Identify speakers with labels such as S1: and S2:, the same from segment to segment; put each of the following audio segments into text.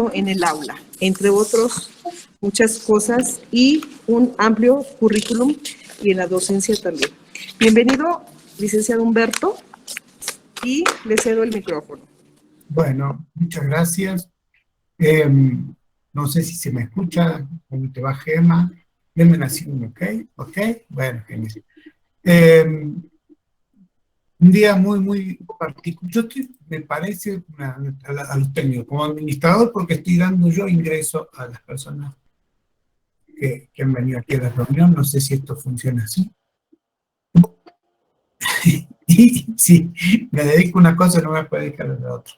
S1: desempeño en el aula, entre otros muchas cosas, y un amplio currículum y en la docencia también. Bienvenido, licenciado Humberto, y le cedo el micrófono.
S2: Bueno, muchas gracias. No sé si se me escucha, cómo te va, Gema. Denme la signo, ¿ok? ¿Ok? Bueno, genial. Un día muy particular. Me parece a los técnicos como administrador, porque estoy dando yo ingreso a las personas que han venido aquí a la reunión. No sé si esto funciona así. Y si me dedico a una cosa, no me puedo dedicar a la otra.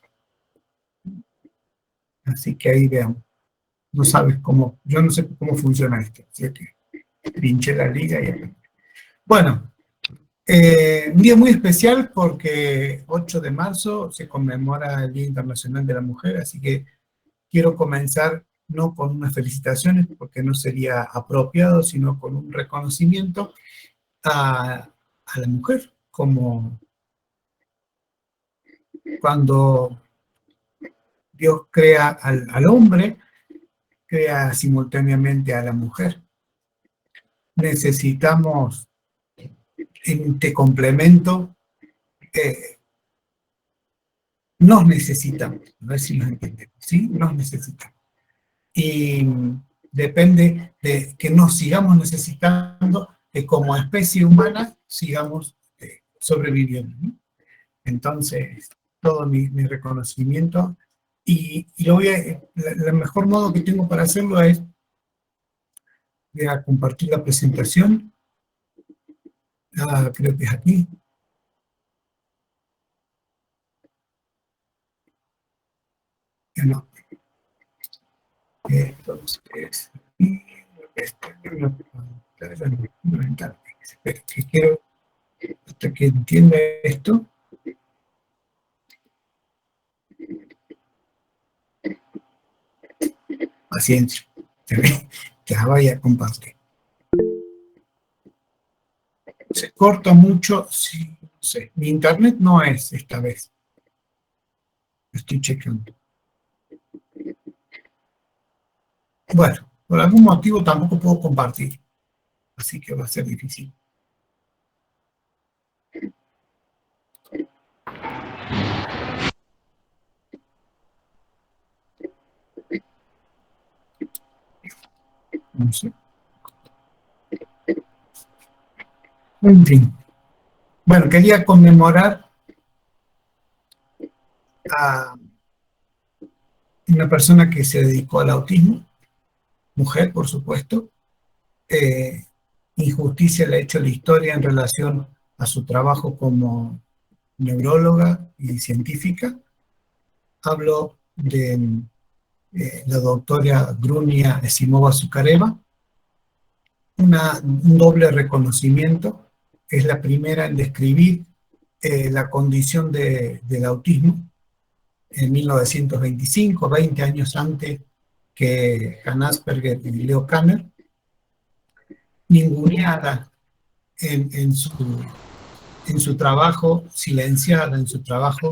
S2: Así que ahí veamos. No sabes cómo, yo no sé cómo funciona esto. Así que pinché la liga y... Bueno, un día muy especial porque 8 de marzo se conmemora el Día Internacional de la Mujer, así que quiero comenzar no con unas felicitaciones, porque no sería apropiado, sino con un reconocimiento a la mujer, como cuando Dios crea al hombre, crea simultáneamente a la mujer. Necesitamos en este complemento, nos necesitamos, a ver si nos entendemos, ¿sí? Nos necesitamos. Y depende de que nos sigamos necesitando, que como especie humana sigamos sobreviviendo, ¿no? Entonces, todo mi reconocimiento, y lo el mejor modo que tengo para hacerlo es voy a compartir la presentación. Creo que es aquí. No. Entonces, que quiero, hasta que entienda esto, paciencia, que la vaya a compartir. Se corta mucho, sí, no sé, mi internet no es esta vez, estoy checando. Bueno, por algún motivo tampoco puedo compartir, así que va a ser difícil. No sé. En fin. Bueno, quería conmemorar a una persona que se dedicó al autismo, mujer, por supuesto. Injusticia le ha hecho la historia en relación a su trabajo como neuróloga y científica. Hablo de la doctora Grunia Esimova-Zucareva, un doble reconocimiento. Es la primera en describir la condición del autismo en 1925, 20 años antes que Hannah Asperger y Leo Kanner, ninguneada en su trabajo, silenciada en su trabajo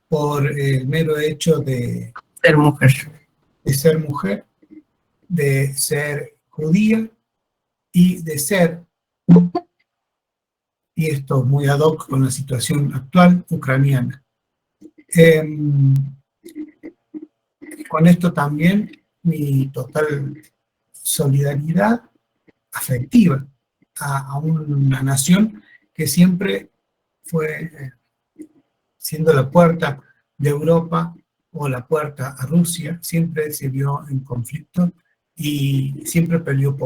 S2: por el mero hecho de
S1: Ser mujer.
S2: De ser mujer, de ser judía y de ser, y esto es muy ad hoc con la situación actual, ucraniana. Con esto también mi total solidaridad afectiva a una nación que siempre fue siendo la puerta de Europa o la puerta a Rusia, siempre se vio en conflicto y siempre peleó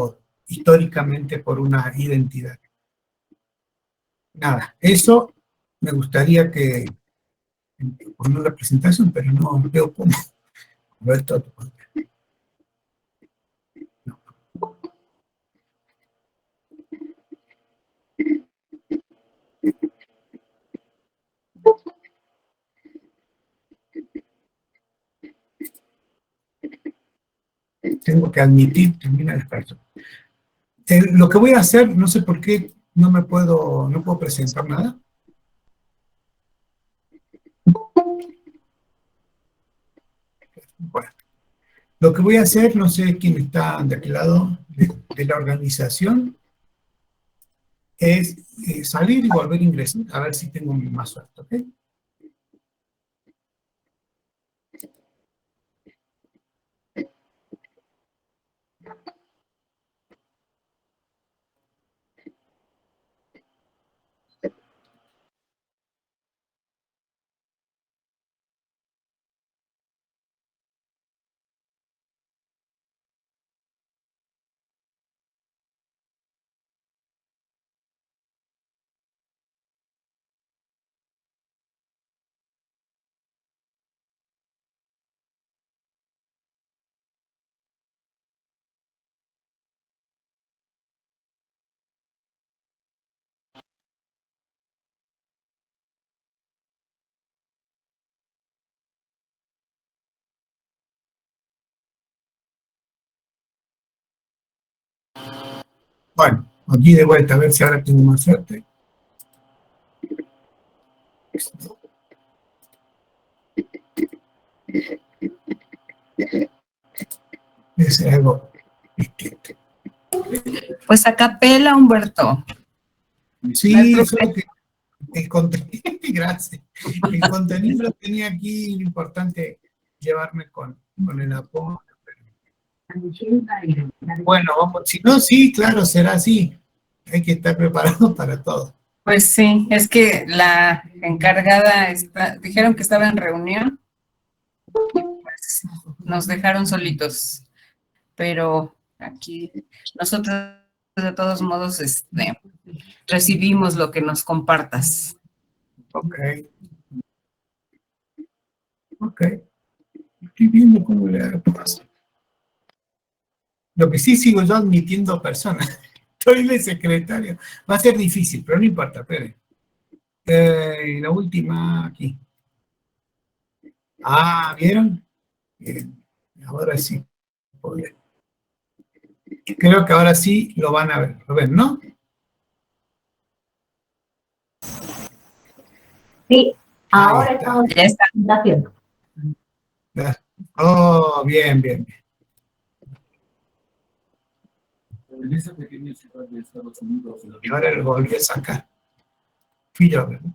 S2: históricamente por una identidad. Nada, eso me gustaría que poner la presentación, pero no veo cómo. Roberto, no. Tengo que admitir, termina el experto. Lo que voy a hacer, no sé por qué no puedo presentar nada. Bueno, Lo que voy a hacer, no sé quién está de aquel lado de la organización, es salir y volver a ingresar, a ver si tengo más suerte, ¿ok? Bueno, aquí de vuelta, a ver si ahora tengo más suerte. Es algo distinto.
S3: Pues a capela, Humberto.
S2: Sí, solo que el contenido, gracias. El contenido lo tenía aquí, lo importante llevarme con el apoyo. Bueno, vamos, si no, sí, claro, será así. Hay que estar preparado para todo.
S3: Pues sí, es que la encargada dijeron que estaba en reunión, pues nos dejaron solitos, pero aquí nosotros de todos modos recibimos lo que nos compartas.
S2: Ok. Ok. Estoy viendo cómo le hago paso. Lo que sí sigo yo admitiendo personas. Estoy de secretario. Va a ser difícil, pero no importa, espere. La última aquí. Ah, ¿vieron? Bien. Ahora sí. Creo que ahora sí lo van a ver. ¿Lo ven, no?
S4: Sí, ahora
S2: Ahí está.
S4: estamos
S3: Ya está.
S4: haciendo.
S2: Oh, bien, bien, bien.
S5: En esa pequeña ciudad de Estados Unidos,
S2: Y ahora lo volví a sacar. Fui yo, ¿verdad?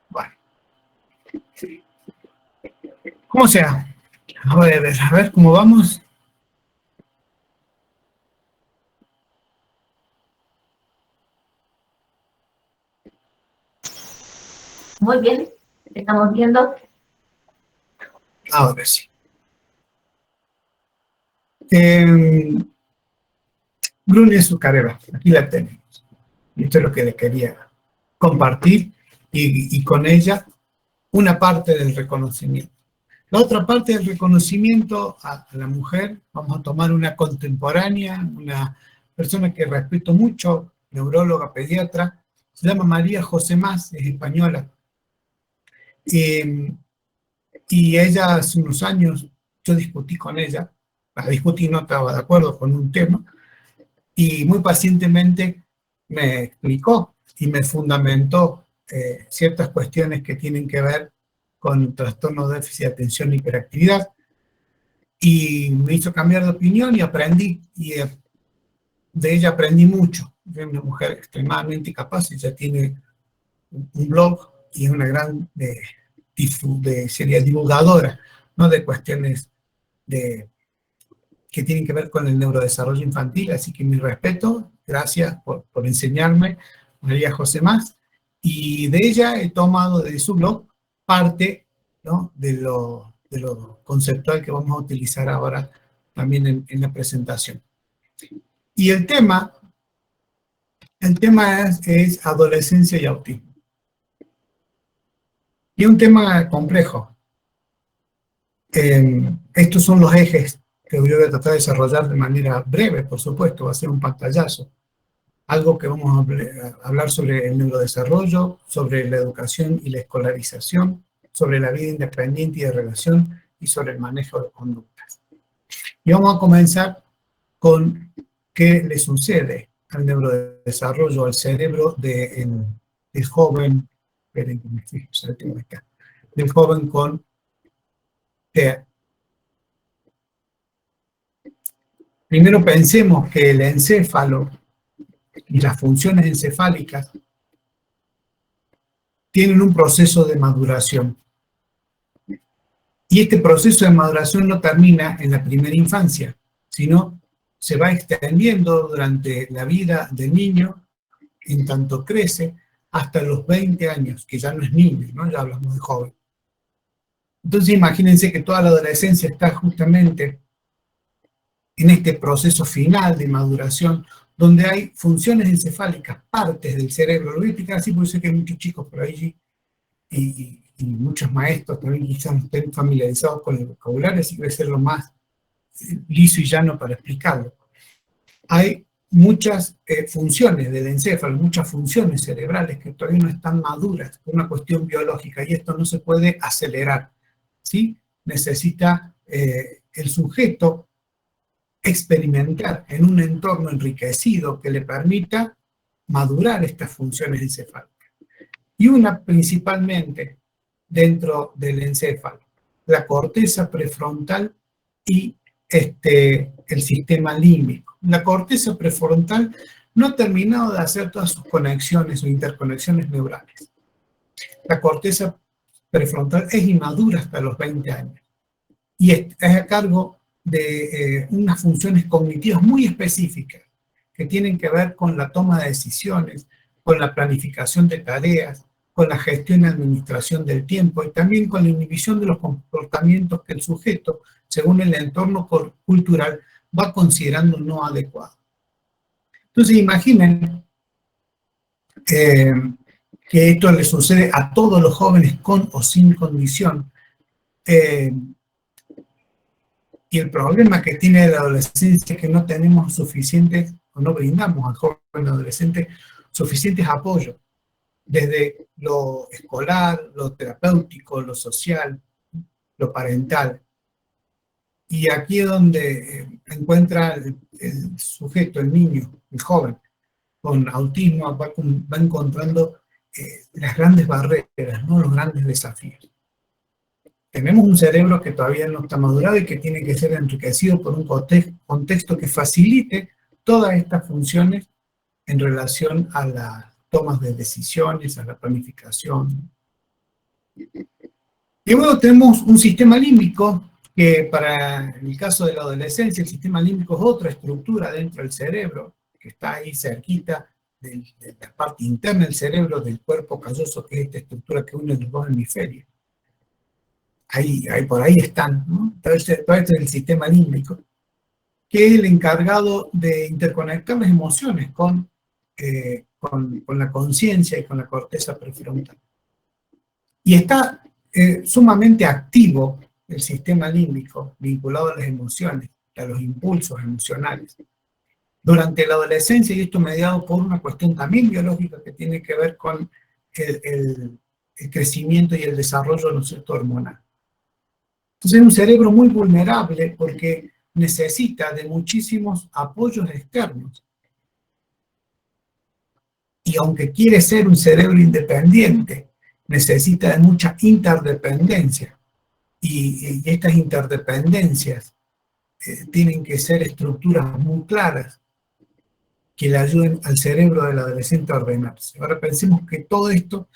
S2: Bueno. ¿Cómo sea? A ver cómo vamos.
S4: Muy bien, estamos viendo.
S2: Ahora sí. Bruni Zucareva, aquí la tenemos. Y esto es lo que le quería compartir y con ella una parte del reconocimiento. La otra parte del reconocimiento a la mujer, vamos a tomar una contemporánea, una persona que respeto mucho, neuróloga, pediatra, se llama María José Mas, es española. Y ella hace unos años, yo discutí con ella, la discutí, no estaba de acuerdo con un tema, y muy pacientemente me explicó y me fundamentó ciertas cuestiones que tienen que ver con trastorno de déficit de atención e hiperactividad, y me hizo cambiar de opinión y aprendí, y de ella aprendí mucho. Es una mujer extremadamente capaz, ella tiene un blog y es una gran sería divulgadora, ¿no? De cuestiones que tienen que ver con el neurodesarrollo infantil, así que mi respeto, gracias por enseñarme, María José Mas, y de ella he tomado de su blog parte, ¿no? de lo conceptual que vamos a utilizar ahora también en la presentación. Y el tema es adolescencia y autismo. Y es un tema complejo. Estos son los ejes que voy a tratar de desarrollar de manera breve, por supuesto, va a ser un pantallazo. Algo que vamos a hablar sobre el neurodesarrollo, sobre la educación y la escolarización, sobre la vida independiente y de relación y sobre el manejo de conductas. Y vamos a comenzar con qué le sucede al neurodesarrollo, al cerebro del joven, esperen que me fijo, se lo tengo acá, del joven con TEA. Primero pensemos que el encéfalo y las funciones encefálicas tienen un proceso de maduración. Y este proceso de maduración no termina en la primera infancia, sino se va extendiendo durante la vida del niño, en tanto crece, hasta los 20 años, que ya no es niño, ¿no? Ya hablamos de joven. Entonces imagínense que toda la adolescencia está justamente en este proceso final de maduración, donde hay funciones encefálicas, partes del cerebro. Lo voy a explicar así porque sé que hay muchos chicos por ahí y muchos maestros también quizás no estén familiarizados con el vocabulario, así que voy a ser lo más liso y llano para explicarlo. Hay muchas funciones del encéfalo, muchas funciones cerebrales que todavía no están maduras por una cuestión biológica, y esto no se puede acelerar, ¿sí? Necesita el sujeto experimentar en un entorno enriquecido que le permita madurar estas funciones encefálicas. Y una principalmente dentro del encéfalo, la corteza prefrontal y el sistema límbico. La corteza prefrontal no ha terminado de hacer todas sus conexiones o interconexiones neurales. La corteza prefrontal es inmadura hasta los 20 años y es a cargo de unas funciones cognitivas muy específicas que tienen que ver con la toma de decisiones, con la planificación de tareas, con la gestión y administración del tiempo y también con la inhibición de los comportamientos que el sujeto, según el entorno cultural, va considerando no adecuados. Entonces imaginen que esto le sucede a todos los jóvenes con o sin condición. Y el problema que tiene la adolescencia es que no tenemos suficientes, o no brindamos al joven adolescente suficientes apoyos, desde lo escolar, lo terapéutico, lo social, lo parental. Y aquí es donde encuentra el sujeto, el niño, el joven, con autismo, va encontrando las grandes barreras, ¿no? Los grandes desafíos. Tenemos un cerebro que todavía no está madurado y que tiene que ser enriquecido por un contexto que facilite todas estas funciones en relación a las tomas de decisiones, a la planificación. Y luego tenemos un sistema límbico que para el caso de la adolescencia, el sistema límbico es otra estructura dentro del cerebro, que está ahí cerquita de la parte interna del cerebro, del cuerpo calloso, que es esta estructura que une los dos hemisferios. Ahí, por ahí están, ¿no? Todo este es el sistema límbico, que es el encargado de interconectar las emociones con la conciencia y con la corteza prefrontal. Y está sumamente activo el sistema límbico vinculado a las emociones, a los impulsos emocionales. Durante la adolescencia, y esto mediado por una cuestión también biológica que tiene que ver con el crecimiento y el desarrollo, ¿no es cierto?, hormonal. Entonces es un cerebro muy vulnerable porque necesita de muchísimos apoyos externos. Y aunque quiere ser un cerebro independiente, necesita de mucha interdependencia. Y estas interdependencias tienen que ser estructuras muy claras que le ayuden al cerebro del adolescente a ordenarse. Ahora pensemos que todo esto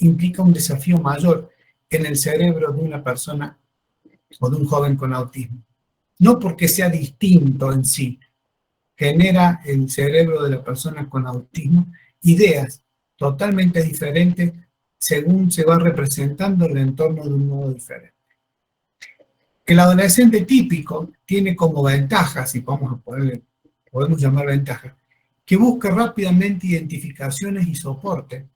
S2: implica un desafío mayor en el cerebro de una persona o de un joven con autismo. No porque sea distinto en sí, genera el cerebro de la persona con autismo ideas totalmente diferentes según se va representando el entorno de un modo diferente. El adolescente típico tiene como ventaja, si podemos llamar ventaja, que busca rápidamente identificaciones y soporte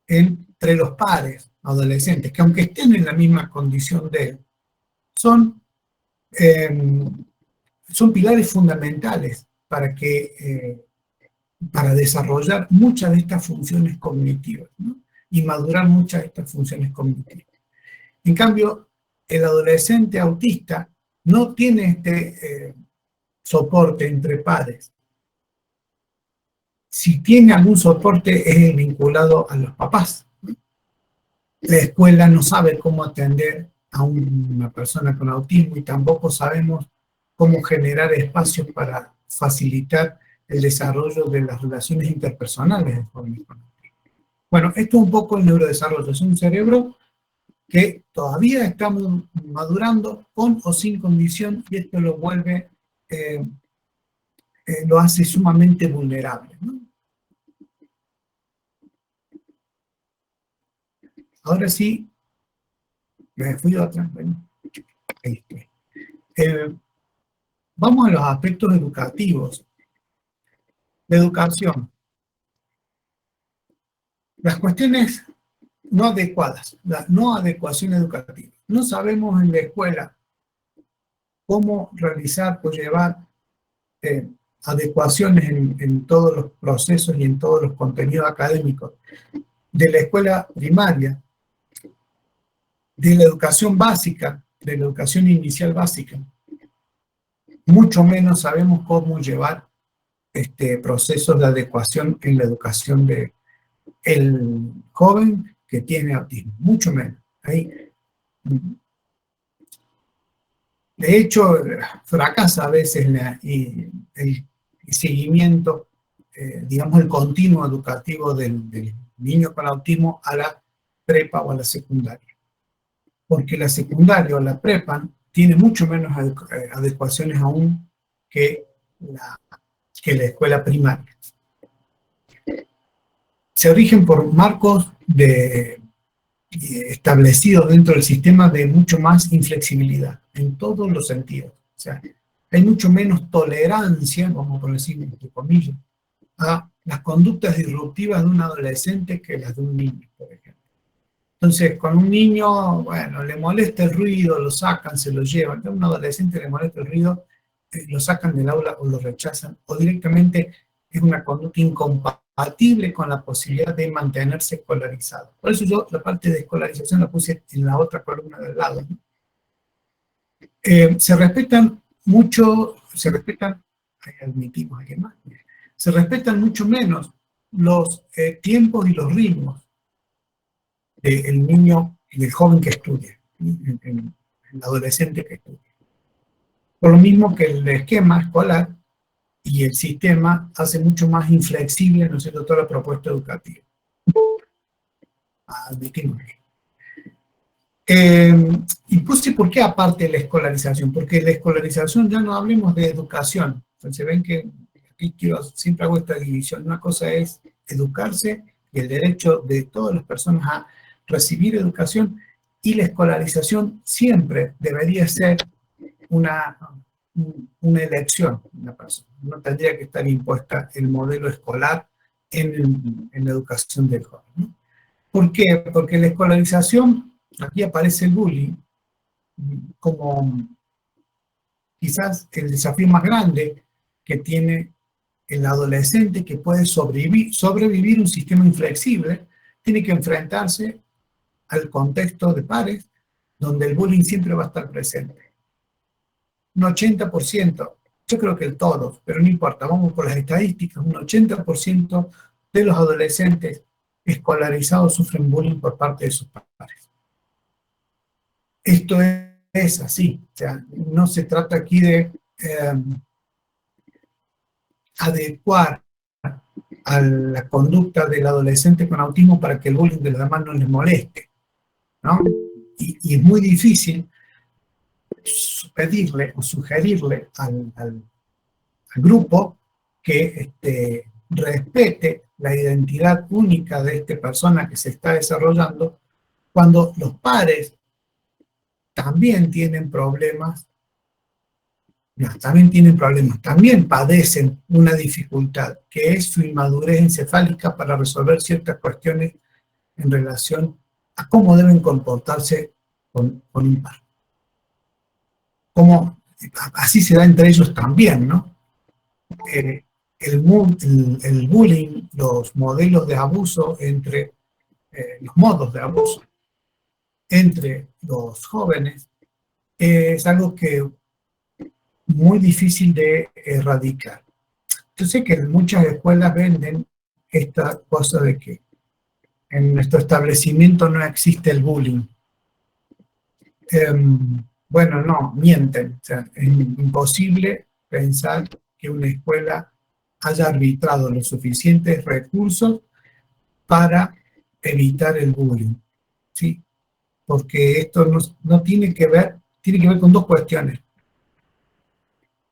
S2: entre los pares adolescentes, que aunque estén en la misma condición de él, son pilares fundamentales para desarrollar muchas de estas funciones cognitivas, ¿no? Y madurar muchas de estas funciones cognitivas. En cambio, el adolescente autista no tiene soporte entre pares, si tiene algún soporte es vinculado a los papás. La escuela no sabe cómo atender a una persona con autismo y tampoco sabemos cómo generar espacios para facilitar el desarrollo de las relaciones interpersonales de jóvenes con autismo. Bueno, esto es un poco el neurodesarrollo. Es un cerebro que todavía estamos madurando con o sin condición y esto lo vuelve, lo hace sumamente vulnerable, ¿no? Ahora sí, me fui de otra. Bueno, ahí estoy. Vamos a los aspectos educativos. La educación. Las cuestiones no adecuadas, la no adecuación educativa. No sabemos en la escuela cómo realizar o llevar adecuaciones en todos los procesos y en todos los contenidos académicos de la escuela primaria, de la educación básica, de la educación inicial básica. Mucho menos sabemos cómo llevar procesos de adecuación en la educación del joven que tiene autismo, mucho menos. Ahí, de hecho, fracasa a veces el seguimiento, digamos, el continuo educativo del niño con autismo a la prepa o a la secundaria. Porque la secundaria o la prepa tiene mucho menos adecuaciones aún que la escuela primaria. Se origen por marcos establecidos dentro del sistema de mucho más inflexibilidad, en todos los sentidos. O sea, hay mucho menos tolerancia, vamos a decir entre comillas, a las conductas disruptivas de un adolescente que las de un niño, por ejemplo. Entonces, con un niño, bueno, le molesta el ruido, lo sacan, se lo llevan. A un adolescente le molesta el ruido, lo sacan del aula o lo rechazan, o directamente es una conducta incompatible con la posibilidad de mantenerse escolarizado. Por eso yo la parte de escolarización la puse en la otra columna del lado, ¿no? Se respetan mucho, admitimos a alguien más, se respetan mucho menos los tiempos y los ritmos del niño y del joven que estudia, el adolescente que estudia. Por lo mismo que el esquema escolar y el sistema hace mucho más inflexible, ¿no es cierto?, toda la propuesta educativa. Admitimos. Y puse por qué aparte de la escolarización, porque la escolarización ya no hablemos de educación. Entonces ven que aquí siempre hago esta división. Una cosa es educarse y el derecho de todas las personas a recibir educación, y la escolarización siempre debería ser una elección de una persona. No tendría que estar impuesta el modelo escolar en la educación del joven, ¿no? ¿Por qué? Porque la escolarización, aquí aparece el bullying como quizás el desafío más grande que tiene el adolescente que puede sobrevivir un sistema inflexible, tiene que enfrentarse al contexto de pares donde el bullying siempre va a estar presente. Un 80%, yo creo que todos, pero no importa, vamos por las estadísticas, un 80% de los adolescentes escolarizados sufren bullying por parte de sus padres. Esto es así, o sea, no se trata aquí de adecuar a la conducta del adolescente con autismo para que el bullying de los demás no les moleste, ¿no? Y es muy difícil pedirle o sugerirle al grupo que respete la identidad única de esta persona que se está desarrollando, cuando los padres también tienen problemas, también padecen una dificultad, que es su inmadurez encefálica para resolver ciertas cuestiones en relación a cómo deben comportarse con un par. Así se da entre ellos también, ¿no? El bullying, los modelos de abuso los modos de abuso entre los jóvenes es algo que muy difícil de erradicar. Yo sé que muchas escuelas venden esta cosa de que en nuestro establecimiento no existe el bullying. Bueno, no, mienten. O sea, es imposible pensar que una escuela haya arbitrado los suficientes recursos para evitar el bullying, ¿sí? Porque esto no tiene que ver con dos cuestiones.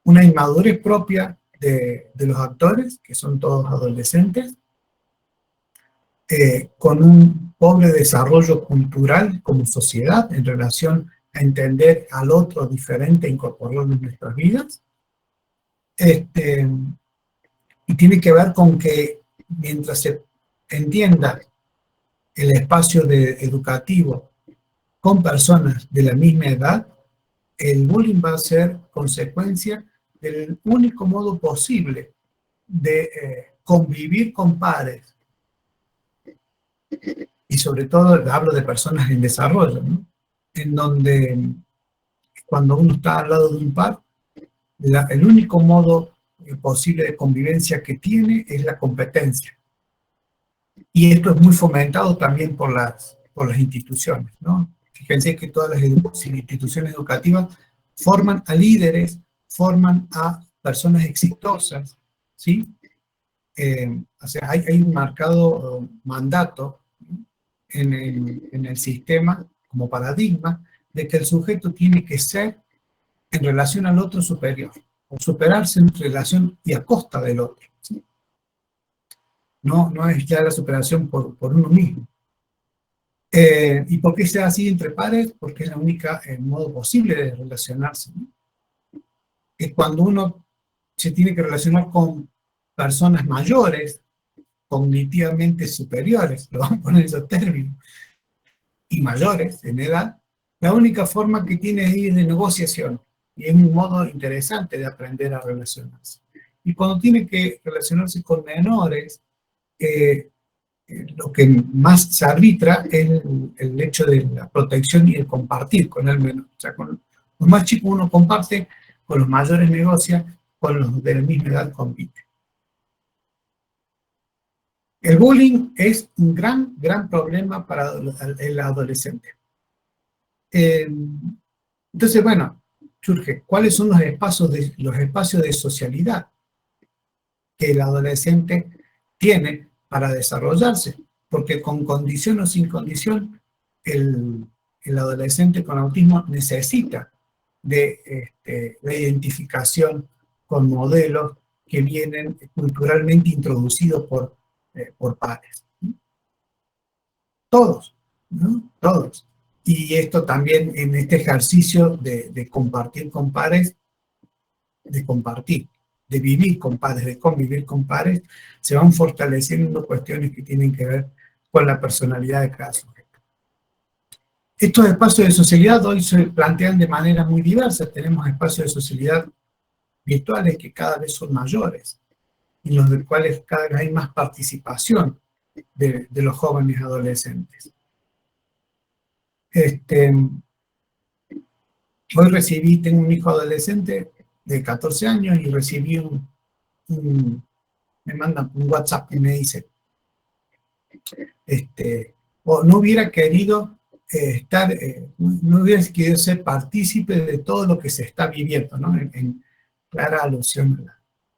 S2: Una inmadurez propia de los actores, que son todos adolescentes, con un pobre desarrollo cultural como sociedad en relación a entender al otro diferente e incorporarlo en nuestras vidas. Y tiene que ver con que mientras se entienda el espacio educativo con personas de la misma edad, el bullying va a ser consecuencia del único modo posible de convivir con pares. Y sobre todo hablo de personas en desarrollo, ¿no? En donde cuando uno está al lado de un par, el único modo posible de convivencia que tiene es la competencia. Y esto es muy fomentado también por las instituciones, ¿no? Fíjense que todas las instituciones educativas forman a líderes, forman a personas exitosas, ¿sí? O sea, hay un marcado mandato en el sistema como paradigma de que el sujeto tiene que ser en relación al otro superior, o superarse en relación y a costa del otro, ¿sí? No es ya la superación por uno mismo. ¿Y por qué sea así entre pares? Porque es el único modo posible de relacionarse, ¿no? Es cuando uno se tiene que relacionar con personas mayores, cognitivamente superiores, lo vamos a poner en esos términos, y mayores en edad, la única forma que tiene ahí es de negociación, y es un modo interesante de aprender a relacionarse. Y cuando tiene que relacionarse con menores, lo que más se arbitra es el hecho de la protección y el compartir con el menor. O sea, con los más chicos uno comparte, con los mayores negocia, con los de la misma edad compite. El bullying es un gran problema para el adolescente. Entonces, bueno, surge, ¿cuáles son los espacios de socialidad que el adolescente tiene para desarrollarse? Porque con condición o sin condición, el adolescente con autismo necesita de identificación con modelos que vienen culturalmente introducidos por pares. Todos, ¿no? Todos. Y esto también en este ejercicio de compartir con pares, de compartir, de vivir con pares, de convivir con pares, se van fortaleciendo cuestiones que tienen que ver con la personalidad de cada sujeto. Estos espacios de socialidad hoy se plantean de manera muy diversa. Tenemos espacios de socialidad virtuales que cada vez son mayores, en los cuales cada vez hay más participación de los jóvenes adolescentes. Hoy tengo un hijo adolescente de 14 años y recibí me manda un WhatsApp y me dice, no hubiera querido no hubiera querido ser partícipe de todo lo que se está viviendo, ¿no? En clara alusión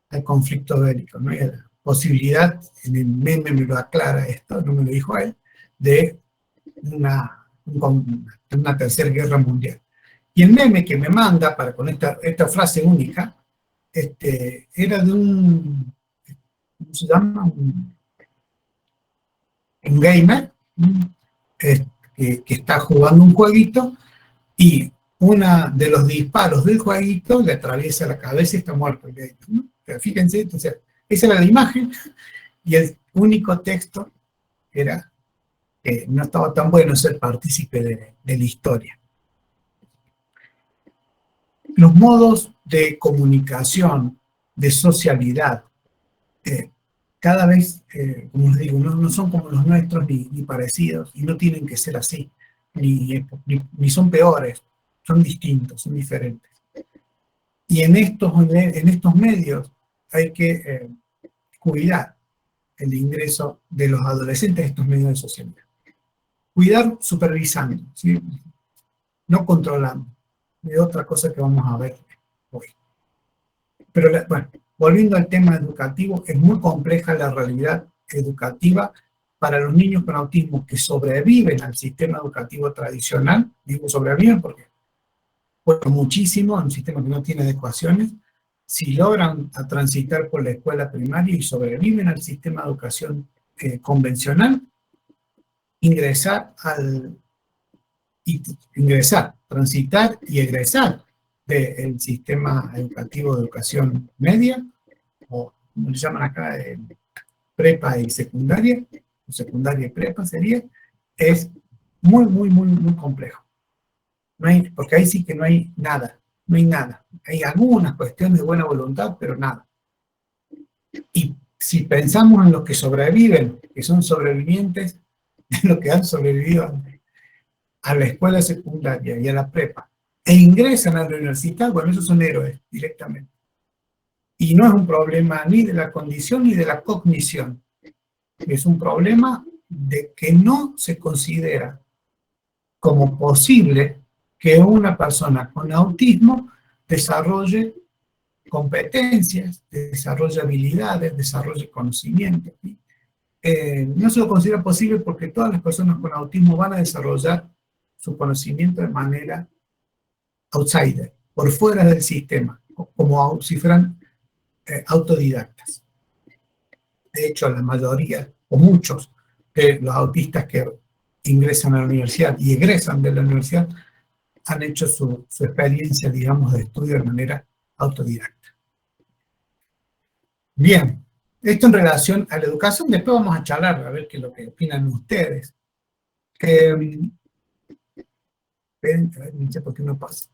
S2: al conflicto bélico, ¿no? Y a la posibilidad, en el meme me lo aclara esto, no me lo dijo él, de una tercera guerra mundial. Y el meme que me manda con esta frase única, era de ¿cómo se llama? Un gamer, que está jugando un jueguito y uno de los disparos del jueguito le atraviesa la cabeza y está muerto el gamer, ¿no? Pero fíjense, entonces, esa era la imagen y el único texto era que no estaba tan bueno ser partícipe de la historia. Los modos de comunicación, de socialidad, cada vez, como les digo, no son como los nuestros ni parecidos, y no tienen que ser así, ni son peores, son distintos, son diferentes. Y en estos medios hay que cuidar el ingreso de los adolescentes a estos medios de socialidad. Cuidar supervisando, ¿sí? No controlando. Es otra cosa que vamos a ver hoy. Pero bueno, volviendo al tema educativo, es muy compleja la realidad educativa para los niños con autismo que sobreviven al sistema educativo tradicional. Digo sobreviven porque cuesta muchísimo en un sistema que no tiene adecuaciones. Si logran transitar por la escuela primaria y sobreviven al sistema de educación convencional, transitar y egresar del sistema educativo de educación media, o como le llaman acá, prepa y secundaria, o secundaria y prepa sería, es muy, muy, muy, muy complejo. Porque ahí sí que no hay nada, no hay nada. Hay algunas cuestiones de buena voluntad, pero nada. Y si pensamos en los que sobreviven, que son sobrevivientes de los que han sobrevivido a la escuela secundaria y a la prepa, e ingresan a la universidad, bueno, esos son héroes directamente. Y no es un problema ni de la condición ni de la cognición. Es un problema de que no se considera como posible que una persona con autismo desarrolle competencias, desarrolle habilidades, desarrolle conocimientos. No se lo considera posible porque todas las personas con autismo van a desarrollar su conocimiento de manera outsider, por fuera del sistema, como si fueran autodidactas. De hecho, la mayoría, o muchos, de los autistas que ingresan a la universidad y egresan de la universidad han hecho su experiencia, digamos, de estudio de manera autodidacta. Bien, esto en relación a la educación, después vamos a charlar, a ver qué es lo que opinan ustedes. Esperen, a ver, no sé por qué no pasa.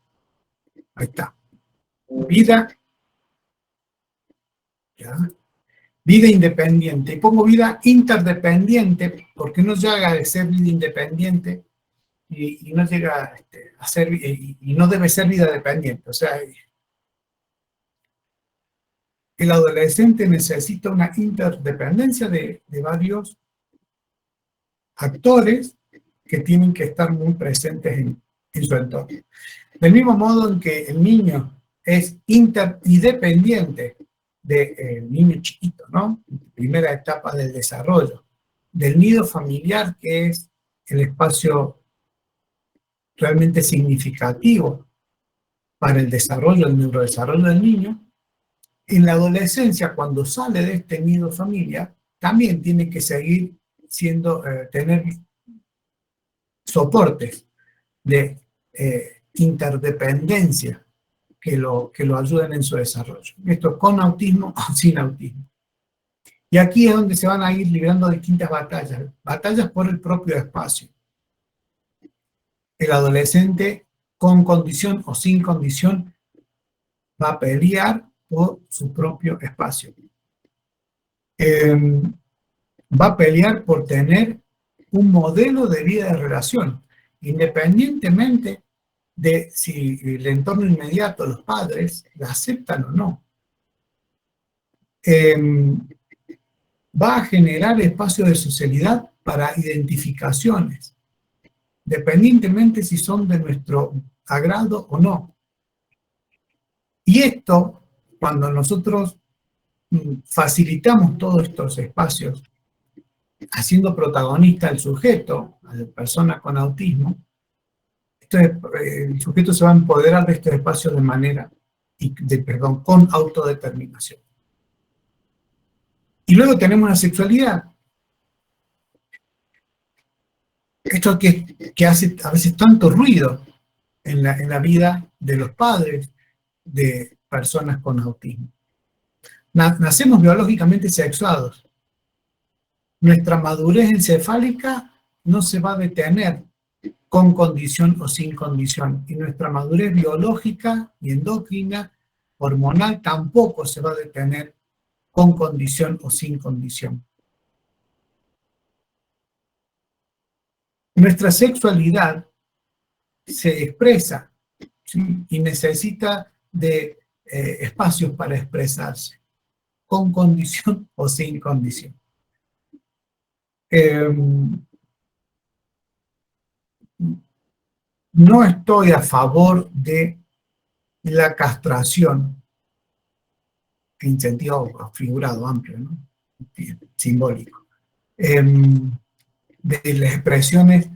S2: Ahí está. Vida. Ya. Vida independiente. Y pongo vida interdependiente porque no llega a ser vida independiente y no llega a ser, y no debe ser vida dependiente. O sea, el adolescente necesita una interdependencia de varios actores que tienen que estar muy presentes en su entorno. Del mismo modo en que el niño es inter y dependiente del niño chiquito, ¿no? Primera etapa del desarrollo, del nido familiar, que es el espacio realmente significativo para el desarrollo, el neurodesarrollo del niño. En la adolescencia, cuando sale de este nido familiar, también tiene que seguir tener soportes de interdependencia que lo ayuden en su desarrollo. Esto con autismo o sin autismo. Y aquí es donde se van a ir librando distintas batallas por el propio espacio. El adolescente con condición o sin condición va a pelear por su propio espacio. Va a pelear por tener un modelo de vida de relación, independientemente de si el entorno inmediato, los padres, la aceptan o no. Va a generar espacios de socialidad para identificaciones, dependientemente si son de nuestro agrado o no. Y esto, cuando nosotros facilitamos todos estos espacios, haciendo protagonista al sujeto, a la persona con autismo, el sujeto se va a empoderar de estos espacios de manera, con autodeterminación. Y luego tenemos la sexualidad. Esto que hace a veces tanto ruido en la vida de los padres de personas con autismo. Nacemos biológicamente sexuados. Nuestra madurez encefálica no se va a detener con condición o sin condición. Y nuestra madurez biológica y endocrina, hormonal, tampoco se va a detener con condición o sin condición. Nuestra sexualidad se expresa, ¿sí? Y necesita de espacios para expresarse, con condición o sin condición. No estoy a favor de la castración en sentido figurado, amplio, ¿no? Simbólico, de las expresiones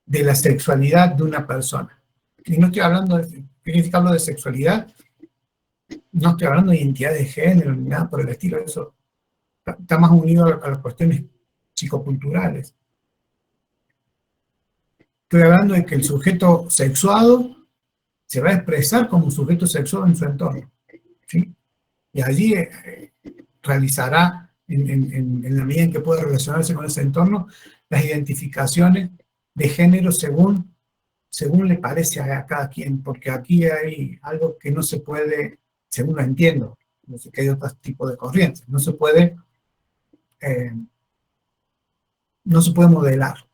S2: de la sexualidad de una persona. Y no estoy hablando hablo de sexualidad, no estoy hablando de identidad de género ni nada por el estilo, eso está más unido a las cuestiones psicoculturales. Estoy hablando de que el sujeto sexuado se va a expresar como sujeto sexuado en su entorno, ¿sí? Y allí realizará, en la medida en que pueda relacionarse con ese entorno, las identificaciones de género según le parece a cada quien, porque aquí hay algo que no se puede, según lo entiendo, no sé que hay otros tipos de corrientes, no se puede modelar,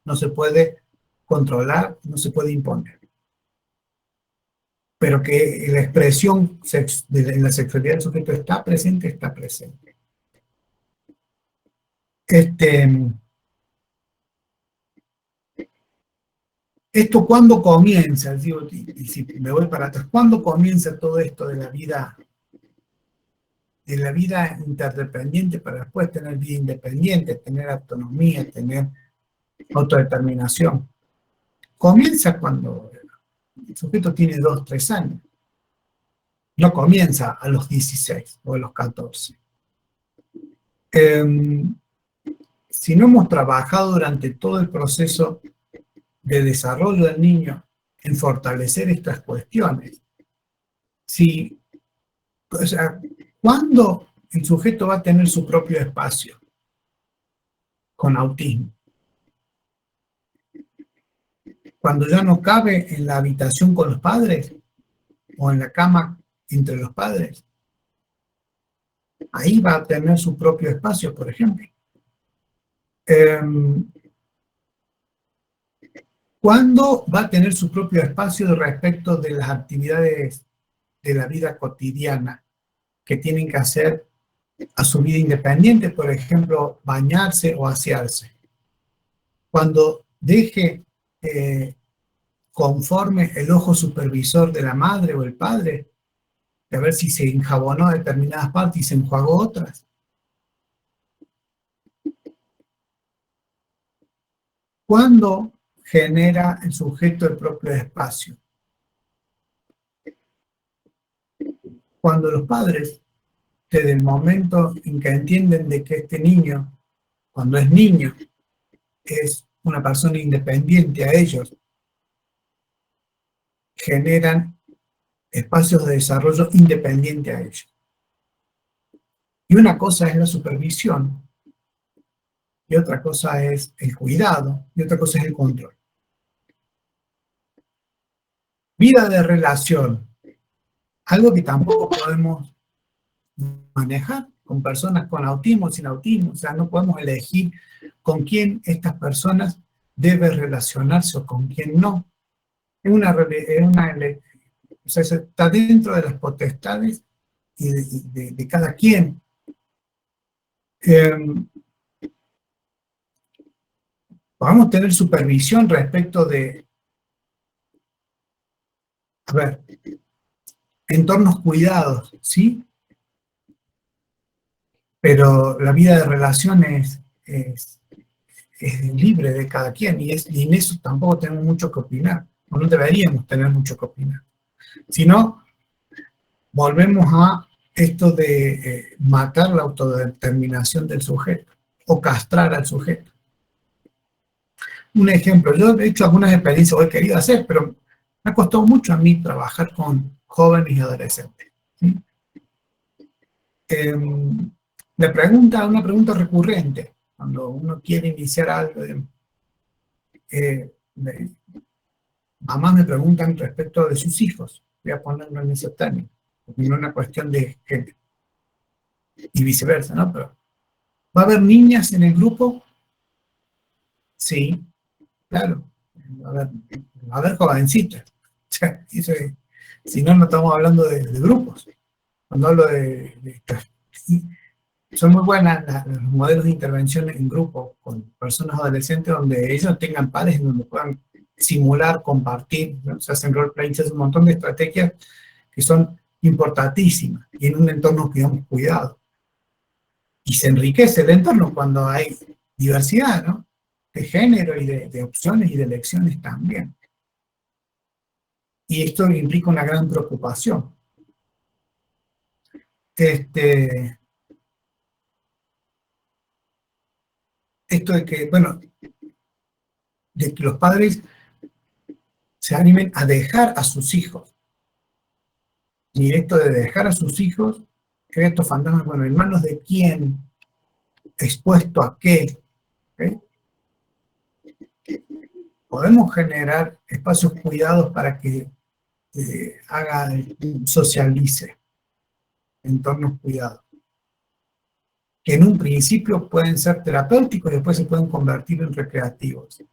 S2: no se puede controlar, no se puede imponer. Pero que la expresión en la sexualidad del sujeto está presente, está presente. ¿Esto cuándo comienza? Digo, y si me voy para atrás, ¿cuándo comienza todo esto de la vida interdependiente para después tener vida independiente, tener autonomía, tener autodeterminación? Comienza cuando el sujeto tiene 2, 3 años. No comienza a los 16 o a los 14. Si no hemos trabajado durante todo el proceso de desarrollo del niño en fortalecer estas cuestiones, o sea, ¿cuándo el sujeto va a tener su propio espacio con autismo? Cuando ya no cabe en la habitación con los padres o en la cama entre los padres. Ahí va a tener su propio espacio, por ejemplo. ¿Cuándo va a tener su propio espacio respecto de las actividades de la vida cotidiana que tienen que hacer a su vida independiente? Por ejemplo, bañarse o asearse. Cuando deje conforme el ojo supervisor de la madre o el padre, de ver si se enjabonó determinadas partes y se enjuagó otras. ¿Cuándo genera el sujeto el propio espacio? Cuando los padres, desde el momento en que entienden de que este niño, cuando es niño, es una persona independiente a ellos, generan espacios de desarrollo independiente a ellos. Y una cosa es la supervisión, y otra cosa es el cuidado, y otra cosa es el control. Vida de relación, algo que tampoco podemos manejar con personas con autismo o sin autismo, o sea, no podemos elegir con quién estas personas deben relacionarse o con quién no. O sea, está dentro de las potestades y de cada quien. Podemos tener supervisión respecto de, entornos cuidados, ¿sí? Pero la vida de relaciones es libre de cada quien y en eso tampoco tenemos mucho que opinar, o no deberíamos tener mucho que opinar. Si no, volvemos a esto de matar la autodeterminación del sujeto o castrar al sujeto. Un ejemplo, yo he hecho algunas experiencias que he querido hacer, pero me ha costado mucho a mí trabajar con jóvenes y adolescentes, ¿sí? Una pregunta recurrente, cuando uno quiere iniciar algo, mamás me preguntan respecto de sus hijos, voy a ponerlo en ese término, porque no es una cuestión de género, y viceversa, ¿no? Pero, ¿va a haber niñas en el grupo? Sí, claro, va a haber jovencitas. Si no, no estamos hablando de grupos. Cuando hablo de son muy buenas los modelos de intervención en grupo con personas adolescentes donde ellos tengan pares en donde puedan simular, compartir, ¿no? Se hacen role-playing, se hacen un montón de estrategias que son importantísimas y en un entorno que digamos cuidado. Y se enriquece el entorno cuando hay diversidad, ¿no? De género y de opciones y de elecciones también. Y esto implica una gran preocupación. Esto de que, bueno, de que los padres se animen a dejar a sus hijos. Y esto de dejar a sus hijos, crea estos fantasmas, bueno, ¿en manos de quién? ¿Expuesto a qué? ¿Okay? Podemos generar espacios cuidados para que socialice, entornos cuidados, que en un principio pueden ser terapéuticos y después se pueden convertir en recreativos.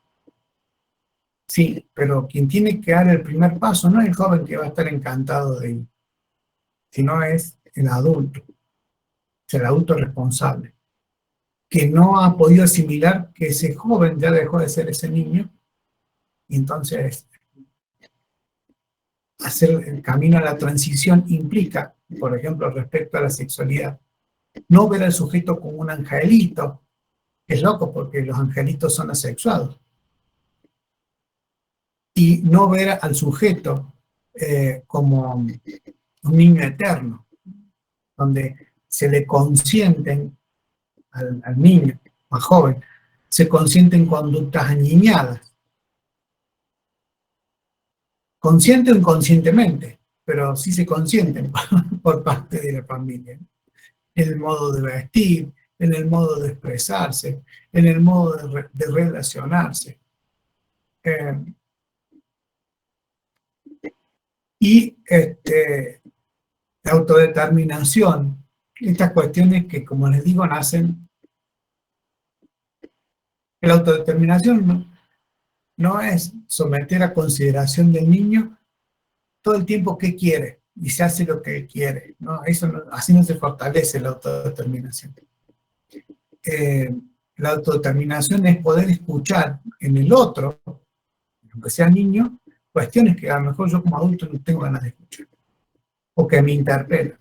S2: Sí, pero quien tiene que dar el primer paso no es el joven que va a estar encantado de ir, sino es el adulto responsable, que no ha podido asimilar que ese joven ya dejó de ser ese niño, y entonces hacer el camino a la transición implica, por ejemplo, respecto a la sexualidad, no ver al sujeto como un angelito, que es loco porque los angelitos son asexuados, y no ver al sujeto como un niño eterno, donde se le consienten al niño más joven, se consienten conductas aniñadas, consciente o inconscientemente, pero sí se consienten por parte de la familia, en el modo de vestir, en el modo de expresarse, en el modo de relacionarse. Y la autodeterminación, estas cuestiones que, como les digo, nacen. La autodeterminación no es someter a consideración del niño todo el tiempo que quiere y se hace lo que quiere, ¿no? Eso no, así no se fortalece la autodeterminación. La autodeterminación es poder escuchar en el otro, aunque sea niño, cuestiones que a lo mejor yo como adulto no tengo ganas de escuchar, o que me interpelan,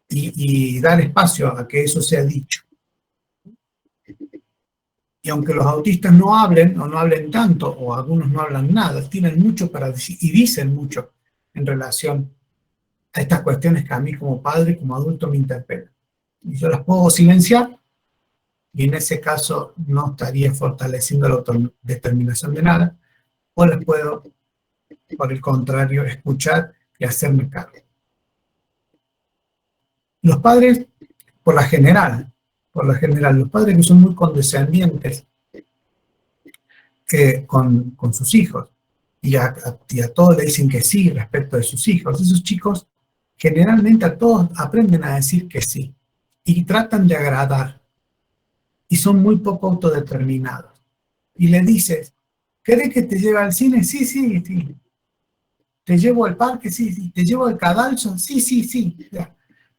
S2: y dar espacio a que eso sea dicho. Y aunque los autistas no hablen, o no hablen tanto, o algunos no hablan nada, tienen mucho para decir, y dicen mucho en relación a estas cuestiones que a mí como padre, como adulto, me interpelan. Y yo las puedo silenciar, y en ese caso no estaría fortaleciendo la autodeterminación de nada, o las puedo, por el contrario, escuchar y hacerme cargo. Los padres, por la general, los padres que son muy condescendientes con sus hijos, y a todos le dicen que sí respecto de sus hijos, esos chicos generalmente a todos aprenden a decir que sí, y tratan de agradar, y son muy poco autodeterminados. Y le dices, ¿querés que te lleve al cine? Sí, sí, sí. ¿Te llevo al parque? Sí, sí. ¿Te llevo al cadalso? Sí, sí, sí. Ya.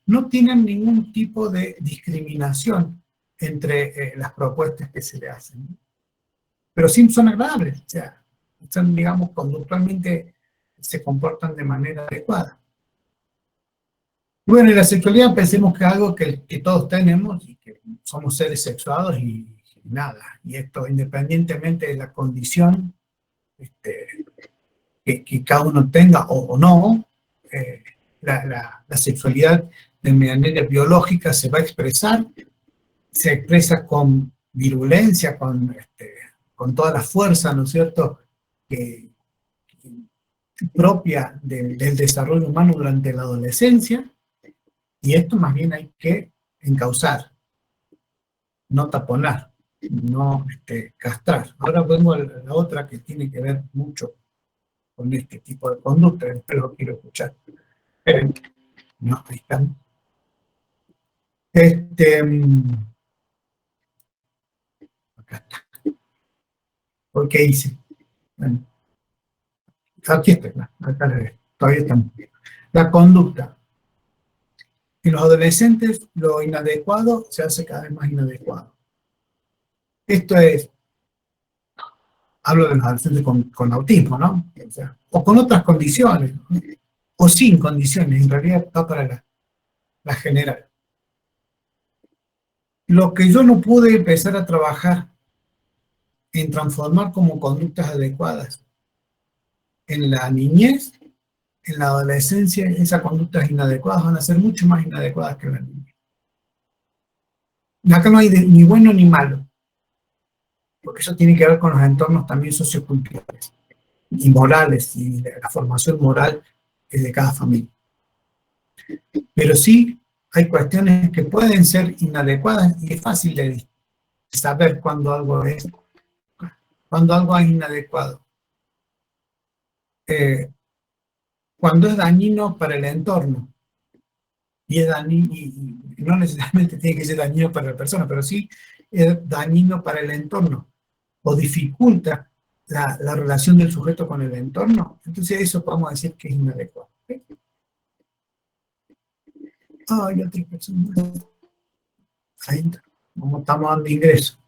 S2: No tienen ningún tipo de discriminación entre las propuestas que se le hacen. Pero sí son agradables, o sea, son, digamos, conductualmente se comportan de manera adecuada. Bueno, y la sexualidad pensemos que es algo que todos tenemos y que somos seres sexuados y nada. Y esto independientemente de la condición que cada uno tenga o no, la sexualidad de manera biológica se va a expresar, se expresa con virulencia, con toda la fuerza, ¿no es cierto?, propia del desarrollo humano durante la adolescencia, y esto más bien hay que encauzar, no taponar, no castrar. Ahora vengo a la otra que tiene que ver mucho con este tipo de conducta, después lo quiero escuchar. No, ahí están. Acá está. ¿Por qué hice? Bueno, aquí está, acá la veo. todavía estamos. La conducta. En los adolescentes, lo inadecuado se hace cada vez más inadecuado. Esto es, hablo de los adolescentes con autismo, ¿no? O sea, o con otras condiciones, ¿no? O sin condiciones, en realidad está para la general. Lo que yo no pude empezar a trabajar en transformar como conductas adecuadas en la niñez, en la adolescencia, esas conductas inadecuadas van a ser mucho más inadecuadas que en la niñez. Acá no hay ni bueno ni malo, porque eso tiene que ver con los entornos también socioculturales y morales, y la formación moral de cada familia. Pero sí hay cuestiones que pueden ser inadecuadas y es fácil de saber cuando algo es inadecuado. Cuando es dañino para el entorno, y es dañino, y no necesariamente tiene que ser dañino para la persona, pero sí es dañino para el entorno, o dificulta la relación del sujeto con el entorno, entonces eso podemos decir que es inadecuado. ¿Okay? Hay otra persona. Ahí está. Como estamos dando ingreso.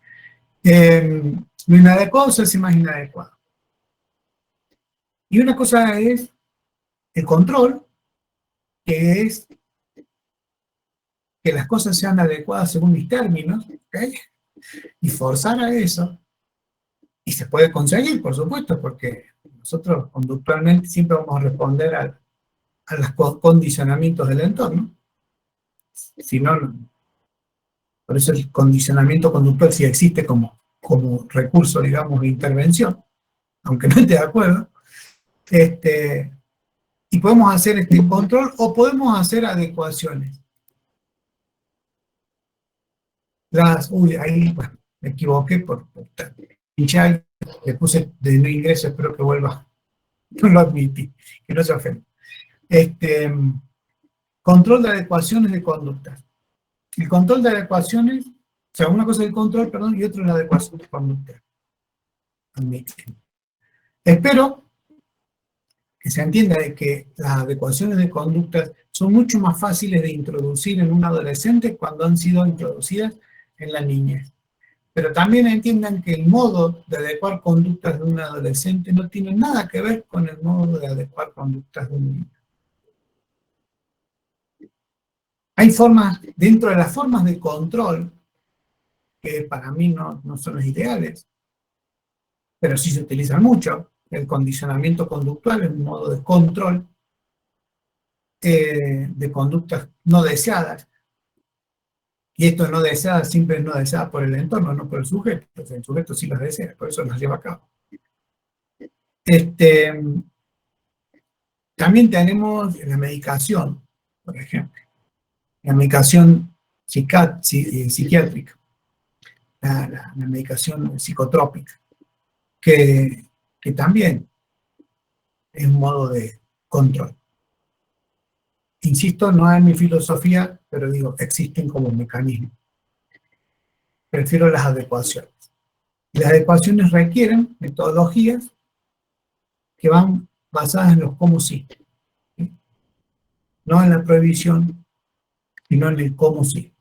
S2: Lo inadecuado se hace más inadecuado. Y una cosa es el control, que es que las cosas sean adecuadas según mis términos, ¿okay? Y forzar a eso, y se puede conseguir, por supuesto, porque nosotros conductualmente siempre vamos a responder a los condicionamientos del entorno. Si no, por eso el condicionamiento conductual sí existe como recurso, digamos, de intervención, aunque no esté de acuerdo. Y podemos hacer este control o podemos hacer adecuaciones. Ahí, bueno, me equivoqué por pinchar, le puse de no ingreso, espero que vuelva, no lo admití, que no se ofenda. Control de adecuaciones de conductas. El control de adecuaciones, o sea, una cosa es el control, perdón, y otra es la adecuación de conductas. Espero que se entienda de que las adecuaciones de conductas son mucho más fáciles de introducir en un adolescente cuando han sido introducidas en la niñez. Pero también entiendan que el modo de adecuar conductas de un adolescente no tiene nada que ver con el modo de adecuar conductas de un niño. Hay formas, dentro de las formas de control, que para mí no son las ideales, pero sí se utilizan mucho. El condicionamiento conductual es un modo de control de conductas no deseadas. Y esto no deseada siempre es no deseada por el entorno, no por el sujeto. Entonces, el sujeto sí las desea, por eso las lleva a cabo. También tenemos la medicación, por ejemplo. La medicación psiquiátrica, la medicación psicotrópica, que también es un modo de control. Insisto, no es mi filosofía, pero digo, existen como mecanismos. Prefiero las adecuaciones. Y las adecuaciones requieren metodologías que van basadas en los cómo sí. No en la prohibición, sino en el cómo sí.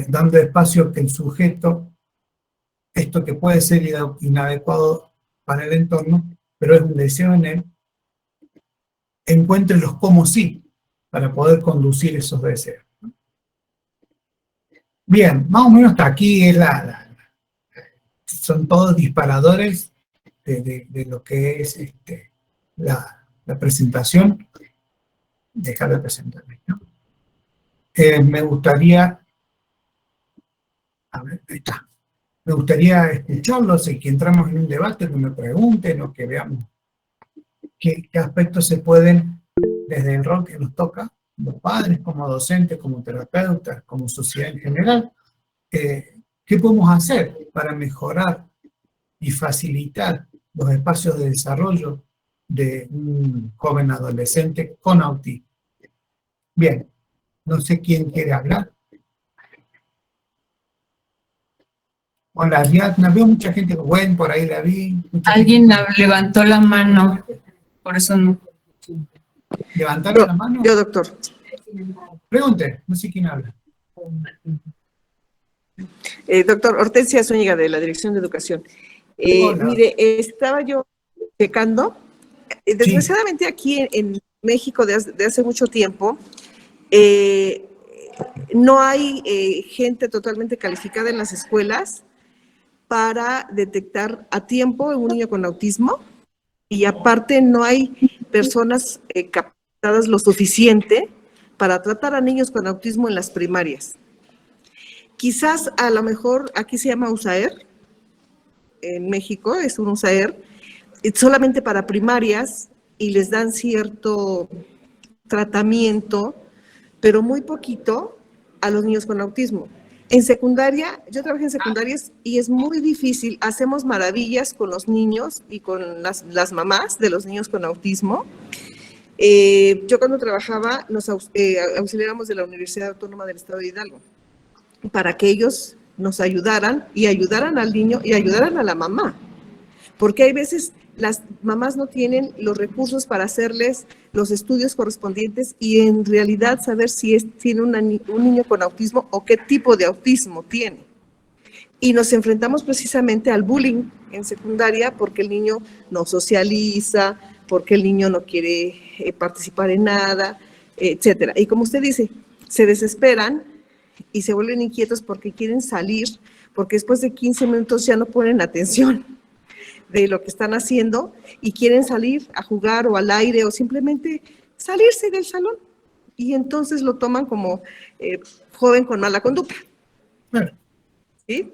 S2: Dando espacio que el sujeto, esto que puede ser inadecuado para el entorno, pero es un deseo en él, encuentre los cómo sí, para poder conducir esos deseos. Bien, más o menos hasta aquí es son todos disparadores de lo que es la presentación. Dejar de presentarme, ¿no? Me gustaría, a ver, ahí está. Me gustaría escucharlos y que entramos en un debate, que me pregunten o que veamos qué aspectos se pueden, desde el rol que nos toca, como padres, como docentes, como terapeutas, como sociedad en general, qué podemos hacer para mejorar y facilitar los espacios de desarrollo de un joven adolescente con autismo. Bien, no sé quién quiere hablar. Hola, Ariadna, veo mucha gente, bueno, por ahí la vi.
S3: Alguien levantó la mano, por eso no.
S2: ¿Levantaron la mano?
S1: Yo, doctor.
S2: Pregunte, no sé quién habla.
S1: Doctor Hortensia Zúñiga, de la Dirección de Educación.
S2: Hola.
S1: Mire, estaba yo checando. Desgraciadamente aquí en México de hace mucho tiempo no hay gente totalmente calificada en las escuelas para detectar a tiempo un niño con autismo, y aparte no hay personas capacitadas lo suficiente para tratar a niños con autismo en las primarias. Quizás a lo mejor aquí se llama USAER, en México es un USAER, solamente para primarias, y les dan cierto tratamiento, pero muy poquito a los niños con autismo. En secundaria, yo trabajé en secundarias y es muy difícil, hacemos maravillas con los niños y con las mamás de los niños con autismo. Yo cuando trabajaba nos auxiliáramos de la Universidad Autónoma del Estado de Hidalgo para que ellos nos ayudaran y ayudaran al niño y ayudaran a la mamá, porque hay veces las mamás no tienen los recursos para hacerles los estudios correspondientes y en realidad saber si tiene un niño con autismo o qué tipo de autismo tiene. Y nos enfrentamos precisamente al bullying en secundaria porque el niño no socializa, porque el niño no quiere participar en nada, etcétera. Y como usted dice, se desesperan y se vuelven inquietos porque quieren salir, porque después de 15 minutos ya no ponen atención de lo que están haciendo y quieren salir a jugar o al aire o simplemente salirse del salón. Y entonces lo toman como joven con mala conducta.
S2: Bueno.
S1: ¿Sí?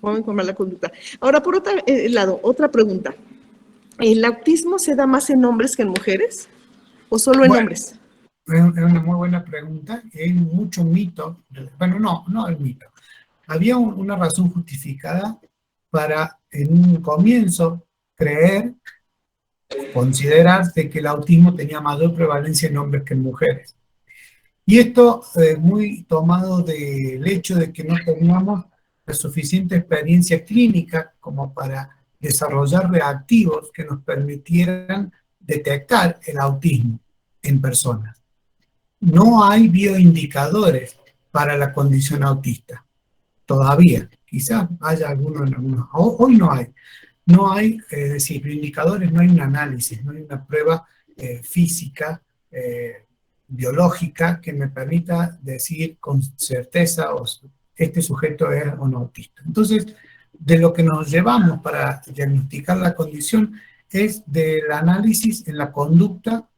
S1: Joven con mala conducta. Ahora, por otro lado, otra pregunta. ¿El autismo se da más en hombres que en mujeres? ¿O solo en hombres?
S2: Es una muy buena pregunta. Hay mucho mito. Bueno, no el mito. Había una razón justificada para, en un comienzo, considerarse que el autismo tenía mayor prevalencia en hombres que en mujeres. Y esto muy tomado del hecho de que no teníamos la suficiente experiencia clínica como para desarrollar reactivos que nos permitieran detectar el autismo en personas. No hay bioindicadores para la condición autista, todavía. Quizás haya algunos en algunos. Hoy no hay. No hay, es decir, bioindicadores, no hay un análisis, no hay una prueba física, biológica, que me permita decir con certeza este sujeto es o no autista. Entonces, de lo que nos llevamos para diagnosticar la condición es del análisis en la conducta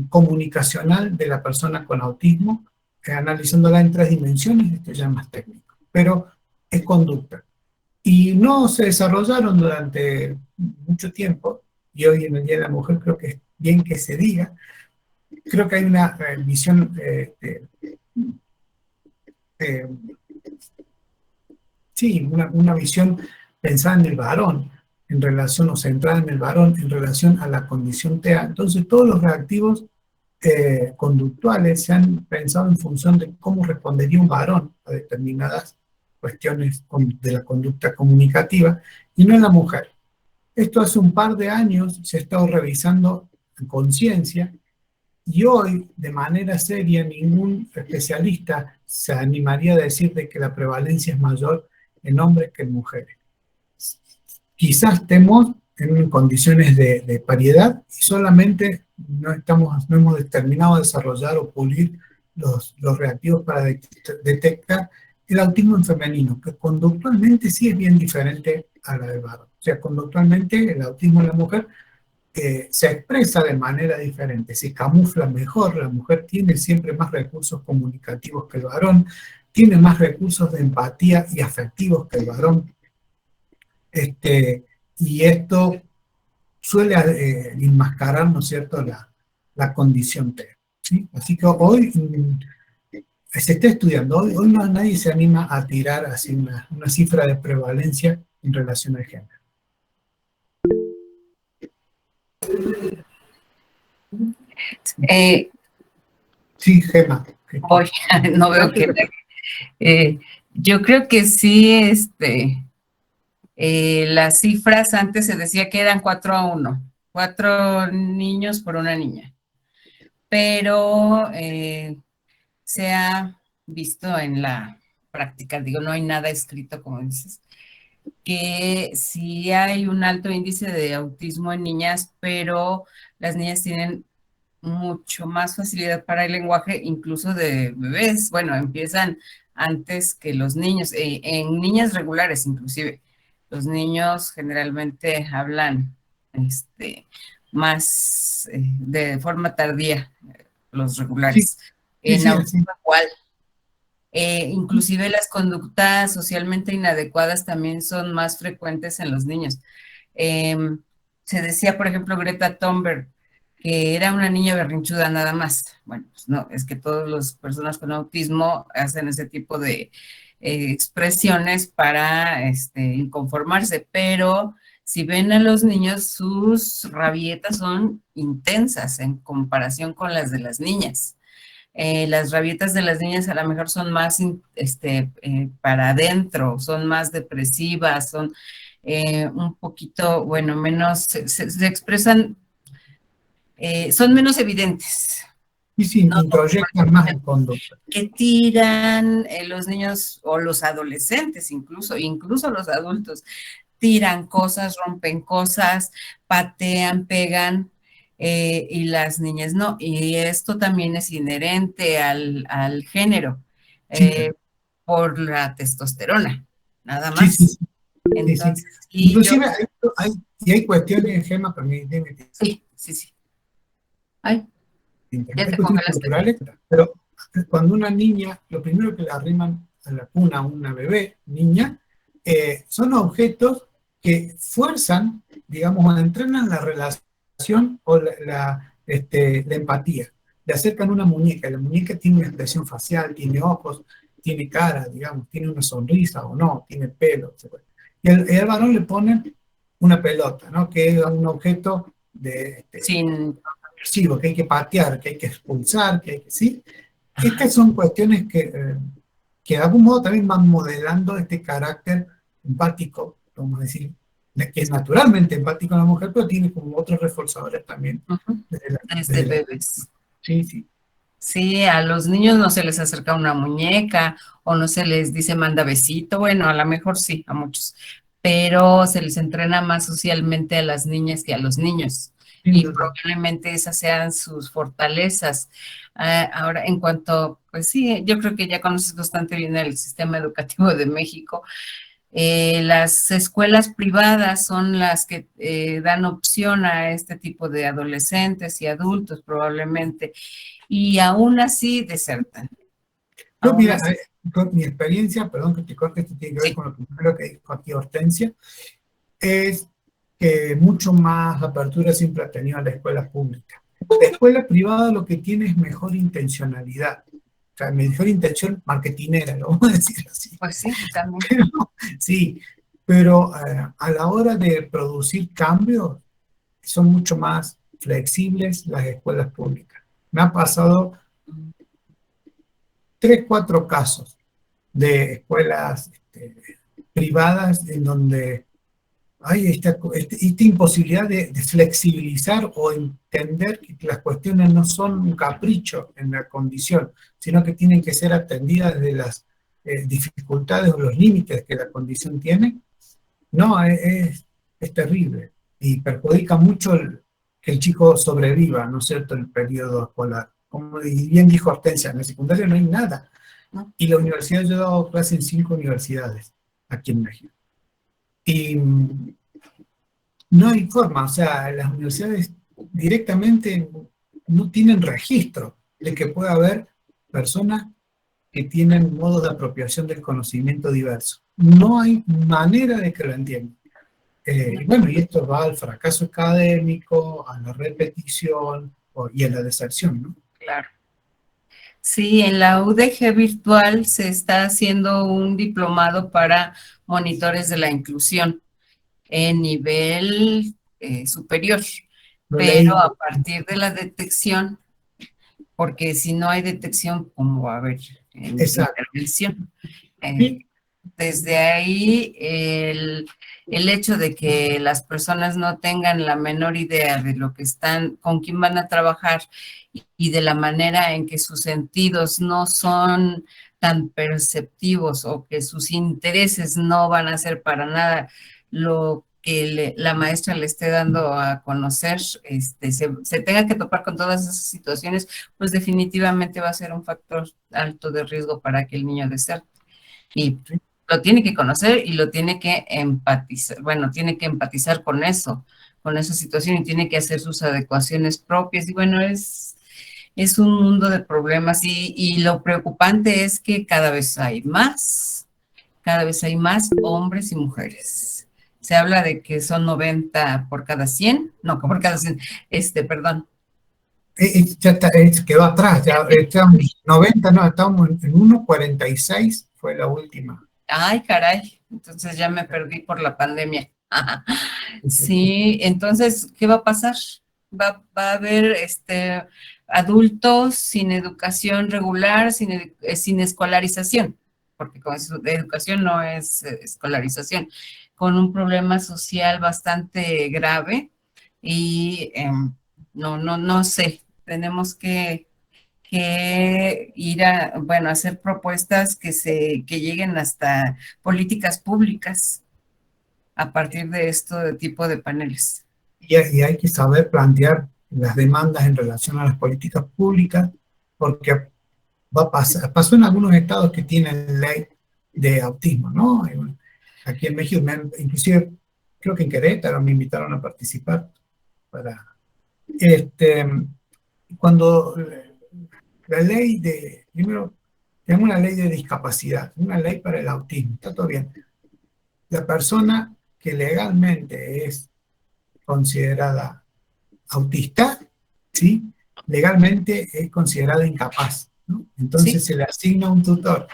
S2: comunicacional de la persona con autismo, analizándola en 3 dimensiones, esto ya es más técnico, pero es conducta. Y no se desarrollaron durante mucho tiempo, y hoy en el Día de la Mujer creo que es bien que se diga. Creo que hay una visión una visión pensada en el varón, en relación o centrada en el varón, en relación a la condición TEA. Entonces, todos los reactivos conductuales se han pensado en función de cómo respondería un varón a determinadas cuestiones de la conducta comunicativa, y no en la mujer. Esto hace un par de años se ha estado revisando en conciencia, y hoy, de manera seria, ningún especialista se animaría a decir de que la prevalencia es mayor en hombres que en mujeres. Quizás estemos en condiciones de paridad y solamente no hemos determinado a desarrollar o pulir los reactivos para detectar el autismo en femenino, que conductualmente sí es bien diferente a la del varón. O sea, conductualmente el autismo en la mujer se expresa de manera diferente, se camufla mejor. La mujer tiene siempre más recursos comunicativos que el varón, tiene más recursos de empatía y afectivos que el varón. Y esto suele enmascarar, ¿no es cierto?, la condición T, ¿sí? Así que hoy se está estudiando, hoy no, nadie se anima a tirar así una cifra de prevalencia en relación al género. Sí, Gemma.
S3: Voy, no veo que... yo creo que sí, las cifras antes se decía que eran 4-1, 4 niños por una niña. pero se ha visto en la práctica, digo, no hay nada escrito, como dices, que sí hay un alto índice de autismo en niñas, pero las niñas tienen mucho más facilidad para el lenguaje, incluso de bebés. Bueno, empiezan antes que los niños, en niñas regulares inclusive. Los niños generalmente hablan más de forma tardía, los
S2: Sí,
S3: regulares.
S2: sí,
S3: En
S2: sí, así.
S3: autismo igual. Inclusive las conductas socialmente inadecuadas también son más frecuentes en los niños. Eh, Se decía, por ejemplo, Greta Thunberg, que era una niña berrinchuda nada más. Bueno, pues no, es que todas las personas con autismo hacen ese tipo de expresiones para inconformarse, pero si ven a los niños, sus rabietas son intensas en comparación con las de las niñas. Las rabietas de las niñas a lo mejor son más para adentro, son más depresivas, son un poquito, bueno, menos, se expresan, son menos evidentes,
S2: Y sí,
S3: ¿no?
S2: introyectan más el fondo.
S3: Que tiran los niños o los adolescentes, incluso los adultos, tiran cosas, rompen cosas, patean, pegan, y las niñas no. Y esto también es inherente al género,
S2: Sí,
S3: eh, por la testosterona, nada
S2: sí, sí,
S3: más.
S2: sí, sí, sí.
S3: Entonces, y yo,
S2: Inclusive y hay cuestiones, Gemma, permíteme,
S3: sí. Ay, ya
S2: hay
S3: te
S2: cuestiones
S3: congelaste.
S2: culturales, pero cuando una niña, lo primero que le arriman a la cuna a una bebé, niña, son objetos que fuerzan, digamos, entrenan la relación o la empatía. Le acercan una muñeca, la muñeca tiene una expresión facial, tiene ojos, tiene cara, digamos, tiene una sonrisa o no, tiene pelo. Y al varón le ponen una pelota, ¿no? Que es un objeto
S3: Sin,
S2: aversivo, que hay que patear, que hay que expulsar, que hay que, ¿sí? Estas son cuestiones que de algún modo también van modelando este carácter empático, vamos a decir, que es naturalmente empático en la mujer, pero tiene como otros reforzadores también.
S3: desde bebés.
S2: Sí, sí.
S3: Sí, a los niños no se les acerca una muñeca o no se les dice manda besito, bueno, a lo mejor sí, a muchos, pero se les entrena más socialmente a las niñas que a los niños
S2: Sin
S3: y
S2: duda.
S3: probablemente esas sean sus fortalezas. Ahora, en cuanto, pues sí, yo creo que ya conoces bastante bien el sistema educativo de México. Las escuelas privadas son las que dan opción a este tipo de adolescentes y adultos probablemente, y aún así desertan.
S2: Yo,
S3: Aún
S2: mira,
S3: así,
S2: con mi experiencia, perdón que te corte, esto tiene que ver
S3: sí.
S2: con lo primero que dijo aquí Hortensia, es que mucho más apertura siempre ha tenido la escuela pública. La escuela privada lo que tiene es mejor intencionalidad, o sea, mejor intención marketinera, lo vamos a decir así.
S3: Pues sí, también.
S2: Pero, sí, pero a la hora de producir cambios son mucho más flexibles las escuelas públicas. Me ha pasado 3, 4 casos de escuelas privadas en donde hay esta imposibilidad de flexibilizar o entender que las cuestiones no son un capricho en la condición, sino que tienen que ser atendidas desde las dificultades o los límites que la condición tiene. No, es terrible y perjudica mucho que el chico sobreviva, ¿no es cierto?, el periodo escolar. Como bien dijo Hortensia, en la secundaria no hay nada.
S3: ¿No?
S2: Y la universidad, yo he dado clase en 5 universidades aquí en México. Y no hay forma, o sea, las universidades directamente no tienen registro de que pueda haber personas que tienen modos de apropiación del conocimiento diverso. No hay manera de que lo entiendan. Bueno, y esto va al fracaso académico, a la repetición y a la deserción, ¿no?
S3: Claro. Sí, en la UDG virtual se está haciendo un diplomado para monitores de la inclusión en nivel superior,
S2: Lo
S3: pero
S2: leí.
S3: a partir de la detección, porque si no hay detección, ¿cómo va a haber
S2: Exacto.
S3: intervención? Eh,
S2: Sí,
S3: Desde ahí, el hecho de que las personas no tengan la menor idea de lo que están, con quién van a trabajar y de la manera en que sus sentidos no son tan perceptivos o que sus intereses no van a ser para nada lo que la maestra le esté dando a conocer, se tenga que topar con todas esas situaciones, pues definitivamente va a ser un factor alto de riesgo para que el niño deserte. Y lo tiene que conocer y lo tiene que empatizar, bueno, tiene que empatizar con eso, con esa situación y tiene que hacer sus adecuaciones propias. Y bueno, es un mundo de problemas y lo preocupante es que cada vez hay más hombres y mujeres. Se habla de que son 90 por cada 100, no, por cada 100, perdón.
S2: Ya está, quedó atrás, ya estamos 90, no, estamos en 1,46 fue la última.
S3: Ay, caray, entonces ya me perdí por la pandemia. Sí, entonces, ¿qué va a pasar? Va a haber adultos sin educación regular, sin escolarización, porque con educación no es escolarización, con un problema social bastante grave y no sé, tenemos que ir a hacer propuestas que lleguen hasta políticas públicas a partir de este tipo de paneles.
S2: Y hay que saber plantear las demandas en relación a las políticas públicas, porque va a pasar, pasó en algunos estados que tienen ley de autismo, ¿no? Aquí en México, inclusive creo que en Querétaro me invitaron a participar para, cuando la ley primero, tenemos una ley de discapacidad, una ley para el autismo, está todo bien. La persona que legalmente es considerada autista, ¿sí? Legalmente es considerada incapaz, ¿no? Entonces
S3: ¿Sí?
S2: se le asigna un tutor.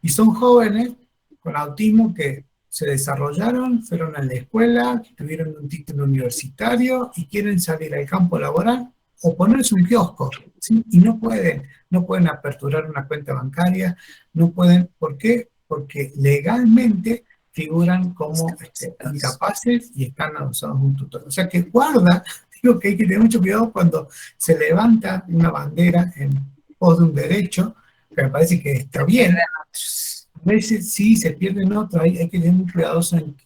S2: Y son jóvenes con autismo que se desarrollaron, fueron a la escuela, tuvieron un título universitario y quieren salir al campo laboral o ponerse un kiosco, ¿sí? Y no pueden aperturar una cuenta bancaria, no pueden, ¿por qué? Porque legalmente figuran como incapaces y están adosados a un tutor. O sea que digo que hay que tener mucho cuidado cuando se levanta una bandera en pos de un derecho, que me parece que está bien. A veces sí se pierden otros, hay que tener muy cuidadoso en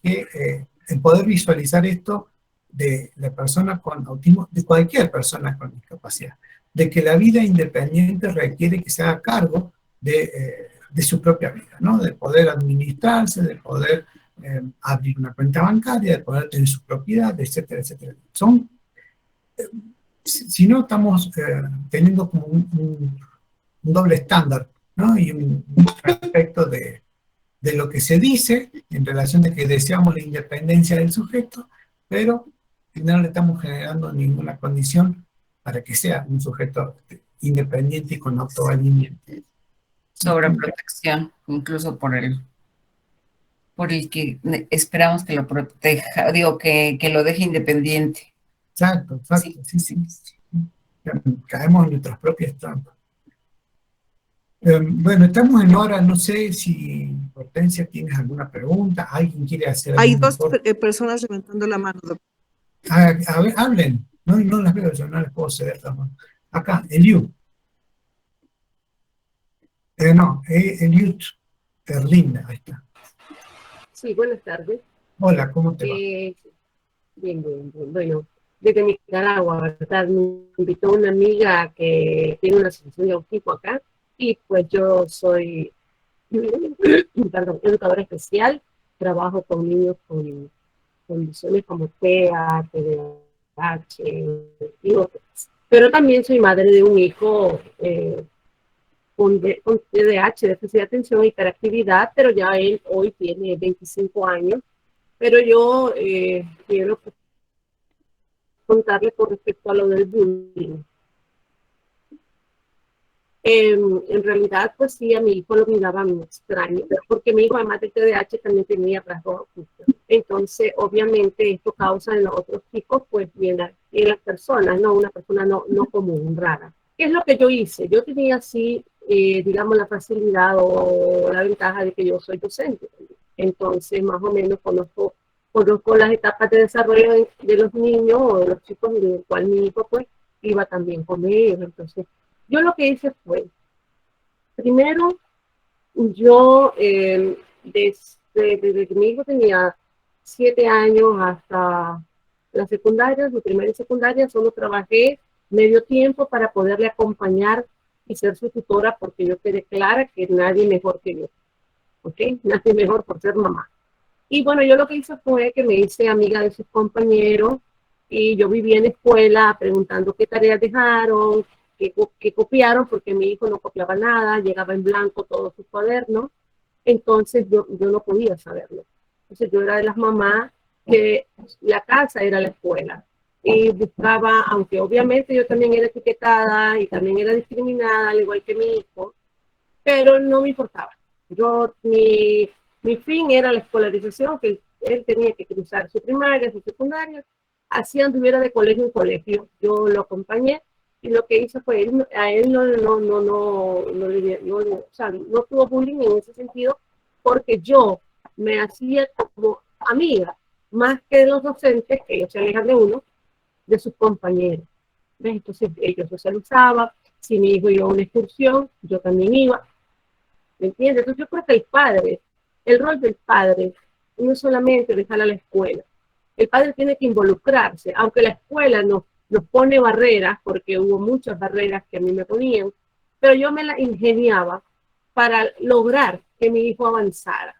S2: poder visualizar esto de la persona con autismo, de cualquier persona con discapacidad, de que la vida independiente requiere que se haga cargo de su propia vida, ¿no? De poder administrarse, de poder abrir una cuenta bancaria, de poder tener su propiedad, etcétera, etcétera. Si no, estamos teniendo como un doble estándar, ¿no? Y un respecto de lo que se dice en relación de que deseamos la independencia del sujeto, pero no le estamos generando ninguna condición para que sea un sujeto independiente y con autovalimiento.
S3: Sobreprotección, incluso por el que esperamos que lo proteja, digo, que lo deje independiente.
S2: Exacto, sí. Caemos en nuestras propias trampas. Bueno, estamos en hora, no sé si Hortensia tienes alguna pregunta, alguien quiere hacer
S1: Hay
S2: algún
S1: dos personas levantando la mano, doctor.
S2: A ver, hablen, no las veo, yo no les puedo ceder la mano. Acá, Eliu. No, Eliu Terlinda, ahí está.
S6: Sí, buenas tardes.
S2: Hola, ¿cómo te va?
S6: Bien. Bueno, desde Nicaragua, ¿verdad? Me invitó una amiga que tiene una asociación de autismo acá y pues yo soy educadora especial, trabajo con niños con condiciones como TEA, TDAH y otras. Pero también soy madre de un hijo con TDAH, déficit de atención y hiperactividad, pero ya él hoy tiene 25 años. Pero yo quiero contarle con respecto a lo del bullying. En realidad, pues sí, a mi hijo lo miraban extraño, porque mi hijo, además de TDAH, también tenía rasgos autistas. Entonces, obviamente, esto causa en los otros chicos, pues, bien en las personas, ¿no? Una persona no común, rara. ¿Qué es lo que yo hice? Yo tenía así, digamos, la facilidad o la ventaja de que yo soy docente. Entonces, más o menos conozco las etapas de desarrollo de los niños o de los chicos, en el cual mi hijo pues iba también con ellos. Entonces, yo lo que hice fue, primero, yo desde que mi hijo tenía 7 años hasta la secundaria, su primera y secundaria, solo trabajé medio tiempo para poderle acompañar y ser su tutora, porque yo quedé clara que nadie mejor que yo, ¿ok? Nadie mejor por ser mamá. Y bueno, yo lo que hice fue que me hice amiga de sus compañeros y yo vivía en escuela preguntando qué tareas dejaron, qué copiaron, porque mi hijo no copiaba nada, llegaba en blanco todos sus cuadernos, entonces yo no podía saberlo. Entonces yo era de las mamás que la casa era la escuela y buscaba, aunque obviamente yo también era etiquetada y también era discriminada, al igual que mi hijo, pero no me importaba. Mi fin era la escolarización, que él tenía que cruzar su primaria, su secundaria, así anduviera de colegio en colegio. Yo lo acompañé y lo que hice fue, a él o sea, no tuvo bullying en ese sentido, porque yo me hacía como amiga, más que los docentes, que ellos se alejan de uno, de sus compañeros. ¿Ves? Entonces ellos socializaban, si mi hijo iba a una excursión, yo también iba. ¿Me entiendes? Entonces yo creo que el rol del padre, no es solamente dejar a la escuela. El padre tiene que involucrarse, aunque la escuela nos pone barreras, porque hubo muchas barreras que a mí me ponían, pero yo me las ingeniaba para lograr que mi hijo avanzara.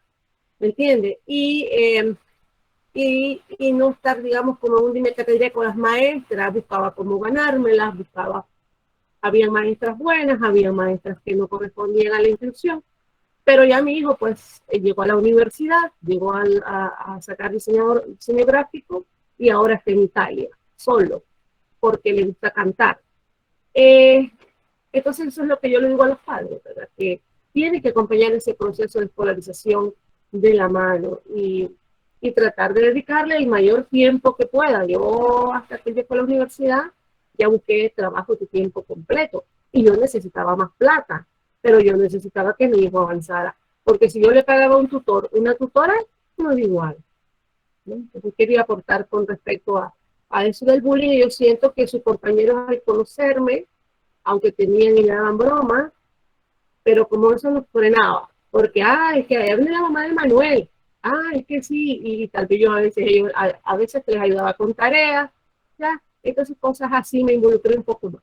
S6: ¿Me entiendes? Y no estar, digamos, como un dime que te diré con las maestras, buscaba cómo ganármelas, había maestras buenas, había maestras que no correspondían a la instrucción. Pero ya mi hijo, pues, llegó a la universidad, llegó a sacar diseño gráfico y ahora está en Italia, solo, porque le gusta cantar. Entonces, eso es lo que yo le digo a los padres, ¿verdad? Que tiene que acompañar ese proceso de escolarización de la mano y tratar de dedicarle el mayor tiempo que pueda. Yo, hasta que llegué a la universidad, ya busqué trabajo de tiempo completo y yo necesitaba más plata, pero yo necesitaba que mi hijo avanzara, porque si yo le pagaba a un tutor, una tutora, no es igual, ¿no? Entonces quería aportar con respecto a eso del bullying, y yo siento que sus compañeros al conocerme, aunque tenían y le daban broma, pero como eso nos frenaba, porque, es que allá viene la mamá de Manuel, es que sí, y tal vez yo a veces les ayudaba con tareas, ya, entonces cosas así me involucré un poco más.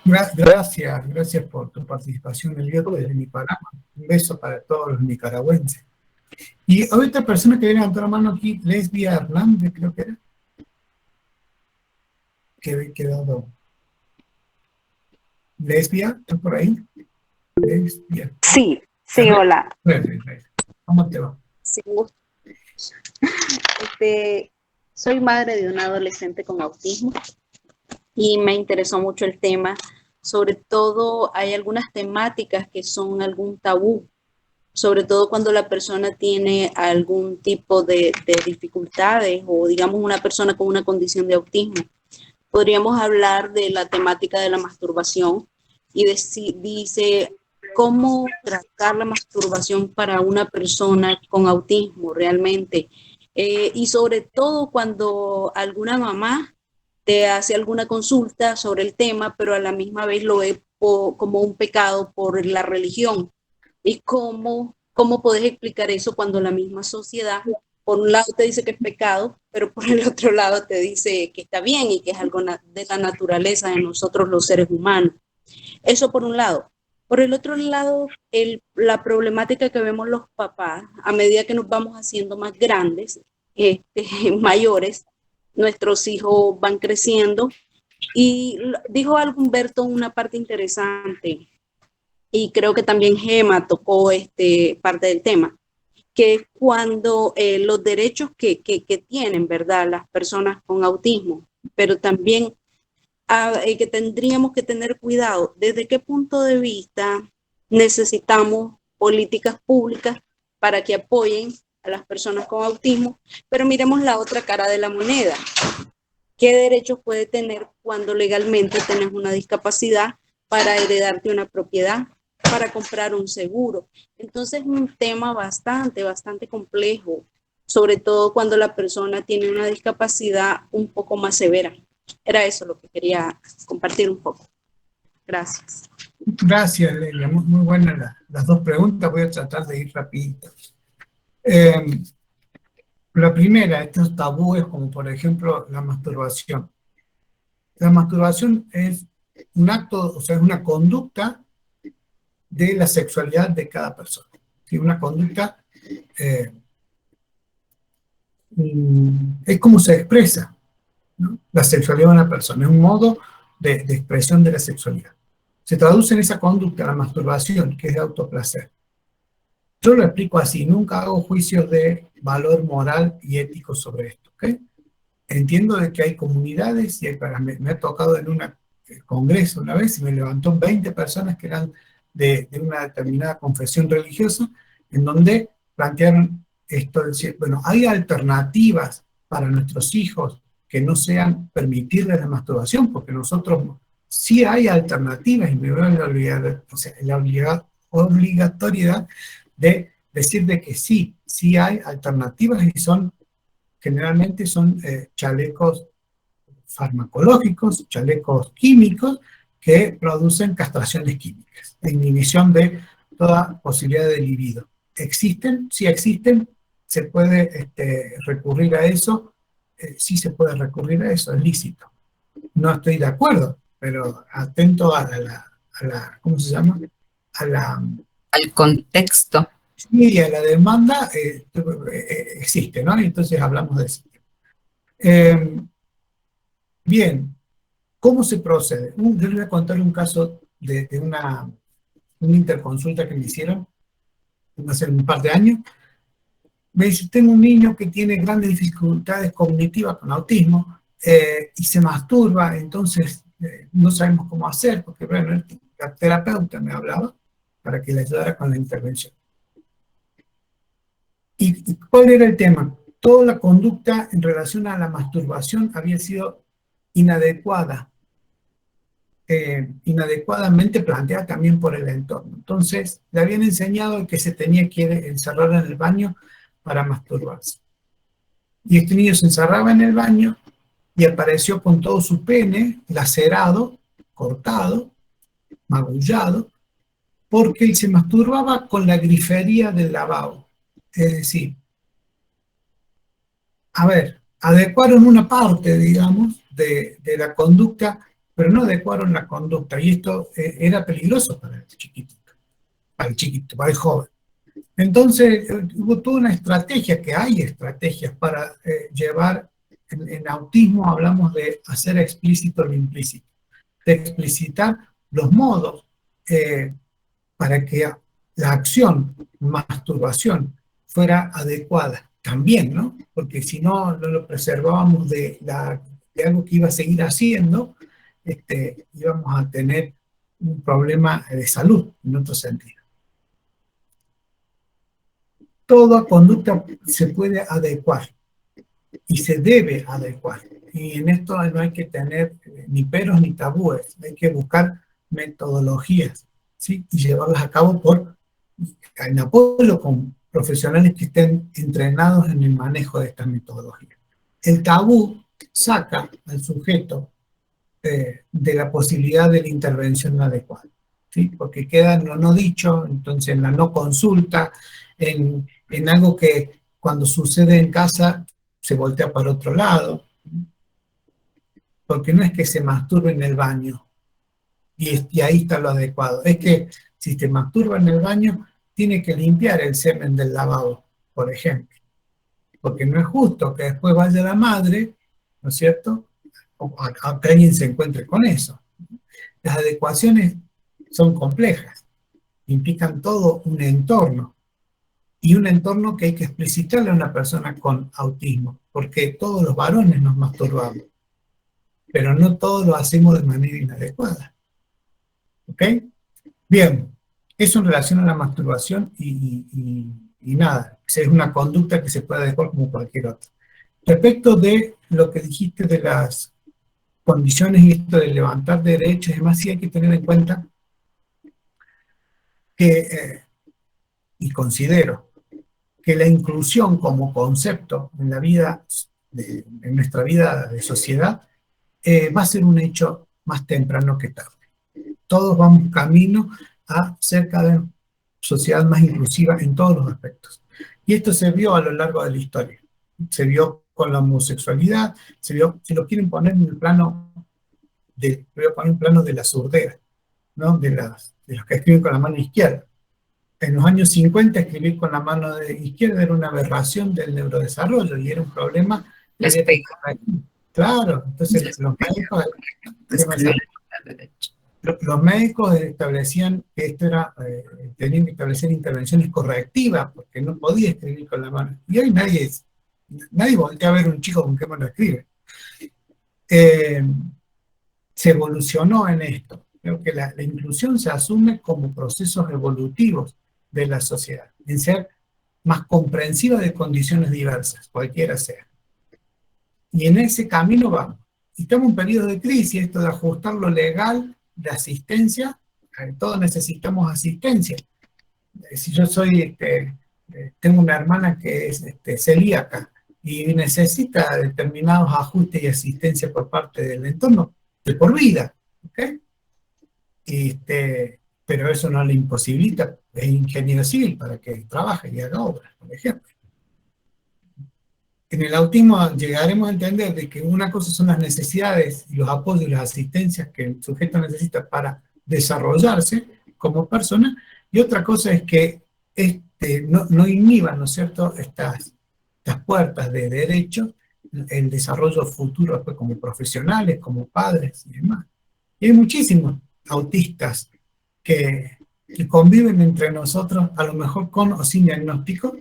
S2: Gracias por tu participación el día desde Nicaragua. Un beso para todos los nicaragüenses. Y otra persona que levantó la mano aquí, Lesbia Hernández, creo que era. Que había quedado. Lesbia, ¿estás por ahí? Lesbia.
S7: Sí, hola.
S2: ¿Cómo te va?
S7: Sí, soy madre de un adolescente con autismo y me interesó mucho el tema. Sobre todo hay algunas temáticas que son algún tabú, sobre todo cuando la persona tiene algún tipo de dificultades o digamos una persona con una condición de autismo. Podríamos hablar de la temática de la masturbación y dice cómo tratar la masturbación para una persona con autismo realmente. Y sobre todo cuando alguna mamá te hace alguna consulta sobre el tema, pero a la misma vez lo ve como un pecado por la religión. ¿Y cómo podés explicar eso cuando la misma sociedad, por un lado te dice que es pecado, pero por el otro lado te dice que está bien y que es algo de la naturaleza de nosotros los seres humanos? Eso por un lado. Por el otro lado, la problemática que vemos los papás, a medida que nos vamos haciendo más grandes, mayores, nuestros hijos van creciendo. Y dijo algo Humberto una parte interesante, y creo que también Gema tocó parte del tema, que cuando los derechos que tienen, ¿verdad?, las personas con autismo, pero también que tendríamos que tener cuidado desde qué punto de vista necesitamos políticas públicas para que apoyen a las personas con autismo, pero miremos la otra cara de la moneda. ¿Qué derechos puede tener cuando legalmente tenés una discapacidad para heredarte una propiedad? para comprar un seguro. Entonces es un tema bastante complejo, sobre todo cuando la persona tiene una discapacidad un poco más severa. Era eso lo que quería compartir un poco. Gracias.
S2: Gracias, Lelia. Muy buenas las dos preguntas. Voy a tratar de ir rapidito. La primera, estos tabúes como por ejemplo la masturbación. La masturbación es un acto, o sea, es una conducta de la sexualidad de cada persona. ¿Sí? Una conducta es como se expresa, ¿no? La sexualidad de una persona, es un modo de expresión de la sexualidad. Se traduce en esa conducta la masturbación, que es de autoplacer. Yo lo explico así, nunca hago juicios de valor moral y ético sobre esto, ¿ok? Entiendo de que hay comunidades, y me ha tocado en un congreso una vez, y me levantó 20 personas que eran de una determinada confesión religiosa, en donde plantearon esto, decir, bueno, hay alternativas para nuestros hijos que no sean permitirles la masturbación, porque nosotros sí hay alternativas, y me veo en la obligatoriedad de decir de que sí hay alternativas, y generalmente son chalecos farmacológicos, chalecos químicos que producen castraciones químicas, la inhibición de toda posibilidad de libido. ¿Existen? Sí existen, se puede recurrir a eso, sí se puede recurrir a eso, es lícito. No estoy de acuerdo, pero atento a la ¿cómo se llama?
S3: Al contexto.
S2: Sí, a la demanda existe, ¿no? Y entonces hablamos de eso. Bien, ¿cómo se procede? Yo les voy a contar un caso de una interconsulta que me hicieron hace un par de años. Me dice, tengo un niño que tiene grandes dificultades cognitivas con autismo y se masturba, entonces no sabemos cómo hacer, porque bueno, la terapeuta me hablaba para que le ayudara con la intervención. ¿Y cuál era el tema? Toda la conducta en relación a la masturbación había sido inadecuada, inadecuadamente planteada también por el entorno. Entonces, le habían enseñado que se tenía que encerrar en el baño para masturbarse. Y este niño se encerraba en el baño y apareció con todo su pene lacerado, cortado, magullado, porque él se masturbaba con la grifería del lavabo. Es decir, a ver, adecuaron una parte, digamos, de la conducta, pero no adecuaron la conducta, y esto era peligroso para el chiquito, para el joven. Entonces, hubo toda una estrategia, que hay estrategias para llevar, en autismo hablamos de hacer explícito lo implícito, de explicitar los modos para que la acción, masturbación, fuera adecuada también, ¿no? Porque si no lo preservábamos de algo que iba a seguir haciendo, íbamos a tener un problema de salud, en otro sentido. Toda conducta se puede adecuar y se debe adecuar. Y en esto no hay que tener ni peros ni tabúes, hay que buscar metodologías, ¿sí? Y llevarlas a cabo en apoyo con profesionales que estén entrenados en el manejo de estas metodologías. El tabú saca al sujeto de la posibilidad de la intervención adecuada, ¿sí? Porque queda en lo no dicho, entonces en la no consulta, en algo que cuando sucede en casa se voltea para otro lado, porque no es que se masturbe en el baño y ahí está lo adecuado, es que si se masturba en el baño tiene que limpiar el semen del lavabo, por ejemplo, porque no es justo que después vaya la madre, ¿no es cierto?, o que alguien se encuentre con eso. Las adecuaciones son complejas, implican todo un entorno, y un entorno que hay que explicitarle a una persona con autismo, porque todos los varones nos masturbamos, pero no todos lo hacemos de manera inadecuada. ¿Ok? Bien, eso en relación a la masturbación y nada, es una conducta que se puede adecuar como cualquier otra. Respecto de lo que dijiste de las condiciones y esto de levantar derechos y demás, sí hay que tener en cuenta y considero que la inclusión como concepto en la vida, en nuestra vida de sociedad, va a ser un hecho más temprano que tarde. Todos vamos camino a ser cada vez sociedad más inclusiva en todos los aspectos. Y esto se vio a lo largo de la historia. Se vio con la homosexualidad, se vio, si lo quieren poner en el plano voy a poner un plano de la surdera, ¿no? De los que escriben con la mano izquierda. En los años 50 escribir con la mano izquierda era una aberración del neurodesarrollo y era un problema. Claro, entonces los médicos establecían que esto era, tenían que establecer intervenciones correctivas porque no podía escribir con la mano. Y hoy nadie voltea a ver un chico con qué mano escribe. Se evolucionó en esto. Creo que la inclusión se asume como procesos evolutivos de la sociedad, en ser más comprensiva de condiciones diversas, cualquiera sea. Y en ese camino vamos. Y estamos en un periodo de crisis, esto de ajustar lo legal, de asistencia, todos necesitamos asistencia. Si yo tengo una hermana que es celíaca y necesita determinados ajustes y asistencia por parte del entorno, de por vida, ¿ok? Pero eso no le imposibilita, es ingeniero civil para que trabaje y haga obras, por ejemplo. En el autismo llegaremos a entender de que una cosa son las necesidades y los apoyos y las asistencias que el sujeto necesita para desarrollarse como persona, y otra cosa es que no inhiban, ¿no es cierto?, estas puertas de derecho, el desarrollo futuro después como profesionales, como padres y demás. Y hay muchísimos autistas que conviven entre nosotros, a lo mejor con o sin diagnóstico,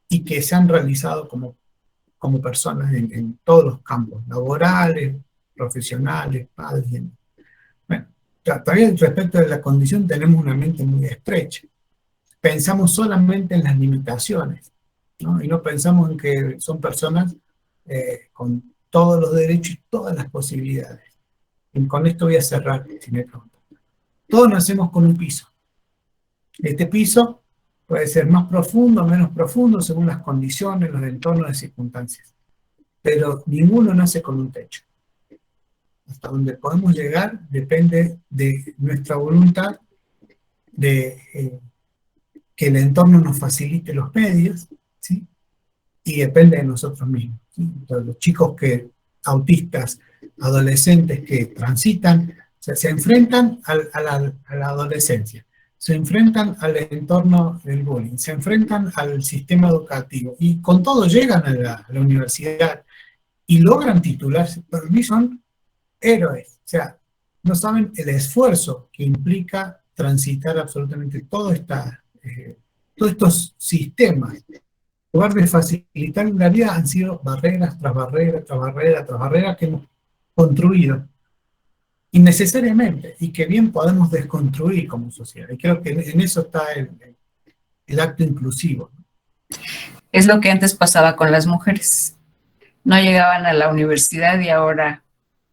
S2: y que se han realizado como personas en todos los campos, laborales, profesionales, padres. Bueno, todavía respecto de la condición tenemos una mente muy estrecha. Pensamos solamente en las limitaciones, ¿no? Y no pensamos en que son personas con todos los derechos y todas las posibilidades. Y con esto voy a cerrar, si me preguntan. Todos nacemos con un piso. Este piso puede ser más profundo o menos profundo según las condiciones, los entornos, las circunstancias. Pero ninguno nace con un techo. Hasta donde podemos llegar depende de nuestra voluntad, de que el entorno nos facilite los medios, ¿sí? Y depende de nosotros mismos, ¿sí? Entonces, los chicos autistas, adolescentes que transitan, se enfrentan a la adolescencia, se enfrentan al entorno del bullying, se enfrentan al sistema educativo y con todo llegan a la universidad y logran titularse. Para mí son héroes, o sea, no saben el esfuerzo que implica transitar absolutamente todos estos sistemas. En lugar de facilitar la vida, han sido barreras tras barreras, tras barreras, tras barreras que hemos construido innecesariamente y que bien podemos desconstruir como sociedad. Y creo que en eso está el acto inclusivo.
S3: Es lo que antes pasaba con las mujeres. No llegaban a la universidad y ahora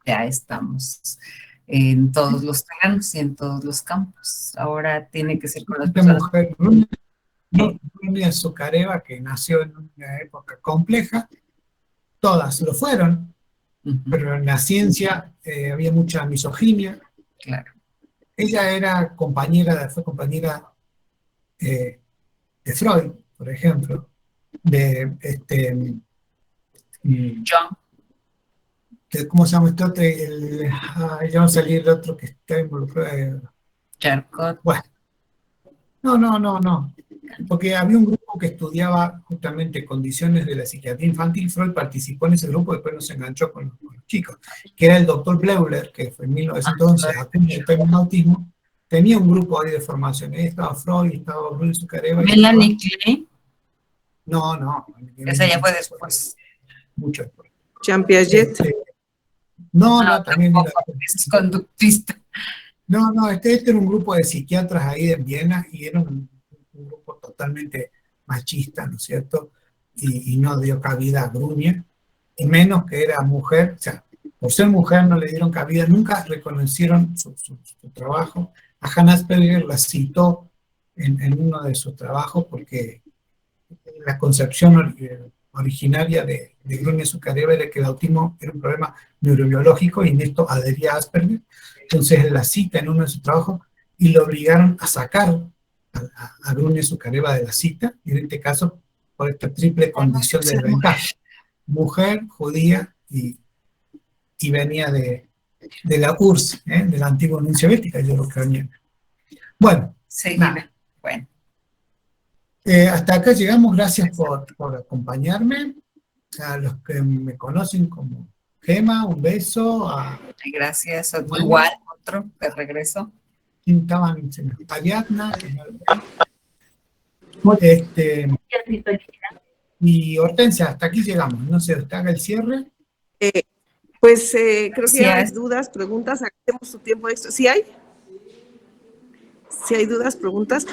S3: ya estamos en todos los terrenos y en todos los campos. Ahora tiene que ser con las personas.
S2: Mujer, Runia Zucareva, que nació en una época compleja, todas lo fueron, pero en la ciencia había mucha misoginia.
S3: Claro.
S2: Ella fue compañera de Freud, por ejemplo, de
S3: John.
S2: ¿Cómo se llama esto? Ya va a salir el otro que está involucrado.
S3: Charcot.
S2: Bueno, no. Porque había un grupo que estudiaba justamente condiciones de la psiquiatría infantil. Freud participó en ese grupo y después nos enganchó con los chicos, que era el doctor Bleuler, que fue en 1911, el término autismo. Tenía un grupo ahí de formación. Ahí estaba Freud, estaba Runia Zucareva.
S3: Melanie Klein.
S2: No.
S3: Esa ya fue después.
S2: Mucho después.
S1: Jean Piaget.
S2: No, también era.
S3: Es conductista.
S2: No, este era un grupo de psiquiatras ahí en Viena y era un grupo totalmente machista, ¿no es cierto? Y no dio cabida a Grunia, y menos que era mujer, o sea, por ser mujer no le dieron cabida, nunca reconocieron su trabajo. A Hannah Asperger la citó en uno de sus trabajos, porque la concepción originaria de Grüner-Zuccarello era que el autismo era un problema neurobiológico y en esto adhería a Asperger. Entonces la cita en uno de sus trabajos y lo obligaron a sacar a Grüner-Zuccarello de la cita, y en este caso por esta triple condición de desventaja: mujer, judía y venía de la URSS, de la antigua Unión Soviética, yo lo creo. Bueno,
S3: Sí,
S2: nada.
S3: bueno.
S2: Hasta acá llegamos. Gracias por acompañarme. A los que me conocen como Gema, un beso. A
S3: Gracias.
S2: Bueno.
S3: Igual, otro de regreso.
S2: quien estaban, Ariadna, y Hortensia. Hasta aquí llegamos. No sé, usted haga el cierre.
S1: Pues creo que hay
S3: Gracias.
S1: dudas, preguntas, agradecemos su tiempo extra. ¿Sí hay? ¿Sí hay dudas, preguntas?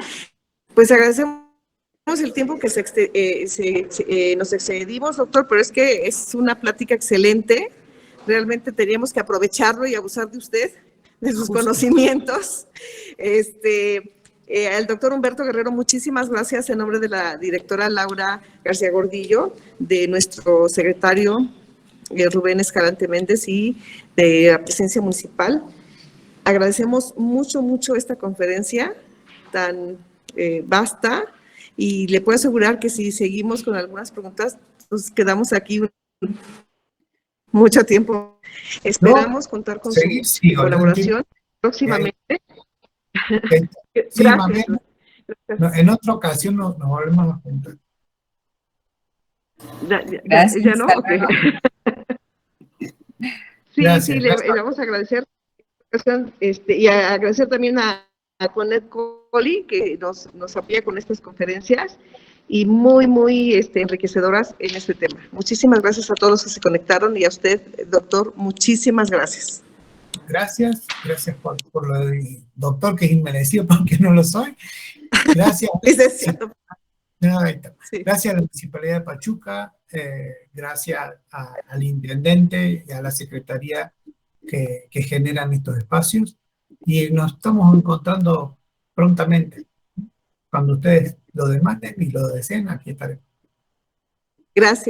S1: Pues agradecemos el tiempo que nos excedimos, doctor, pero es que es una plática excelente. Realmente teníamos que aprovecharlo y abusar de usted, de sus conocimientos. Al doctor Humberto Guerrero, muchísimas gracias en nombre de la directora Laura García Gordillo, de nuestro secretario Rubén Escalante Méndez y de la presencia municipal. Agradecemos mucho esta conferencia tan vasta, y le puedo asegurar que si seguimos con algunas preguntas, nos quedamos aquí mucho tiempo. Esperamos contar con su colaboración próximamente.
S2: Sí,
S1: Gracias.
S2: En otra ocasión nos volvemos a juntar.
S3: Gracias.
S1: ¿Ya no? Okay. Sí,
S2: Gracias,
S1: sí,
S2: gracias.
S1: le vamos a agradecer, y a agradecer también a Conet Coli, que nos apoya con estas conferencias, y muy enriquecedoras en este tema. Muchísimas gracias a todos los que se conectaron, y a usted, doctor, muchísimas gracias.
S2: Gracias por lo de doctor, que es inmerecido porque no lo soy. Gracias.
S1: Licenciado.
S2: Sí. Gracias a la Municipalidad de Pachuca, gracias al intendente y a la secretaría que generan estos espacios, y nos estamos encontrando prontamente. Cuando ustedes lo demanden y lo deseen, aquí estaremos.
S1: Gracias.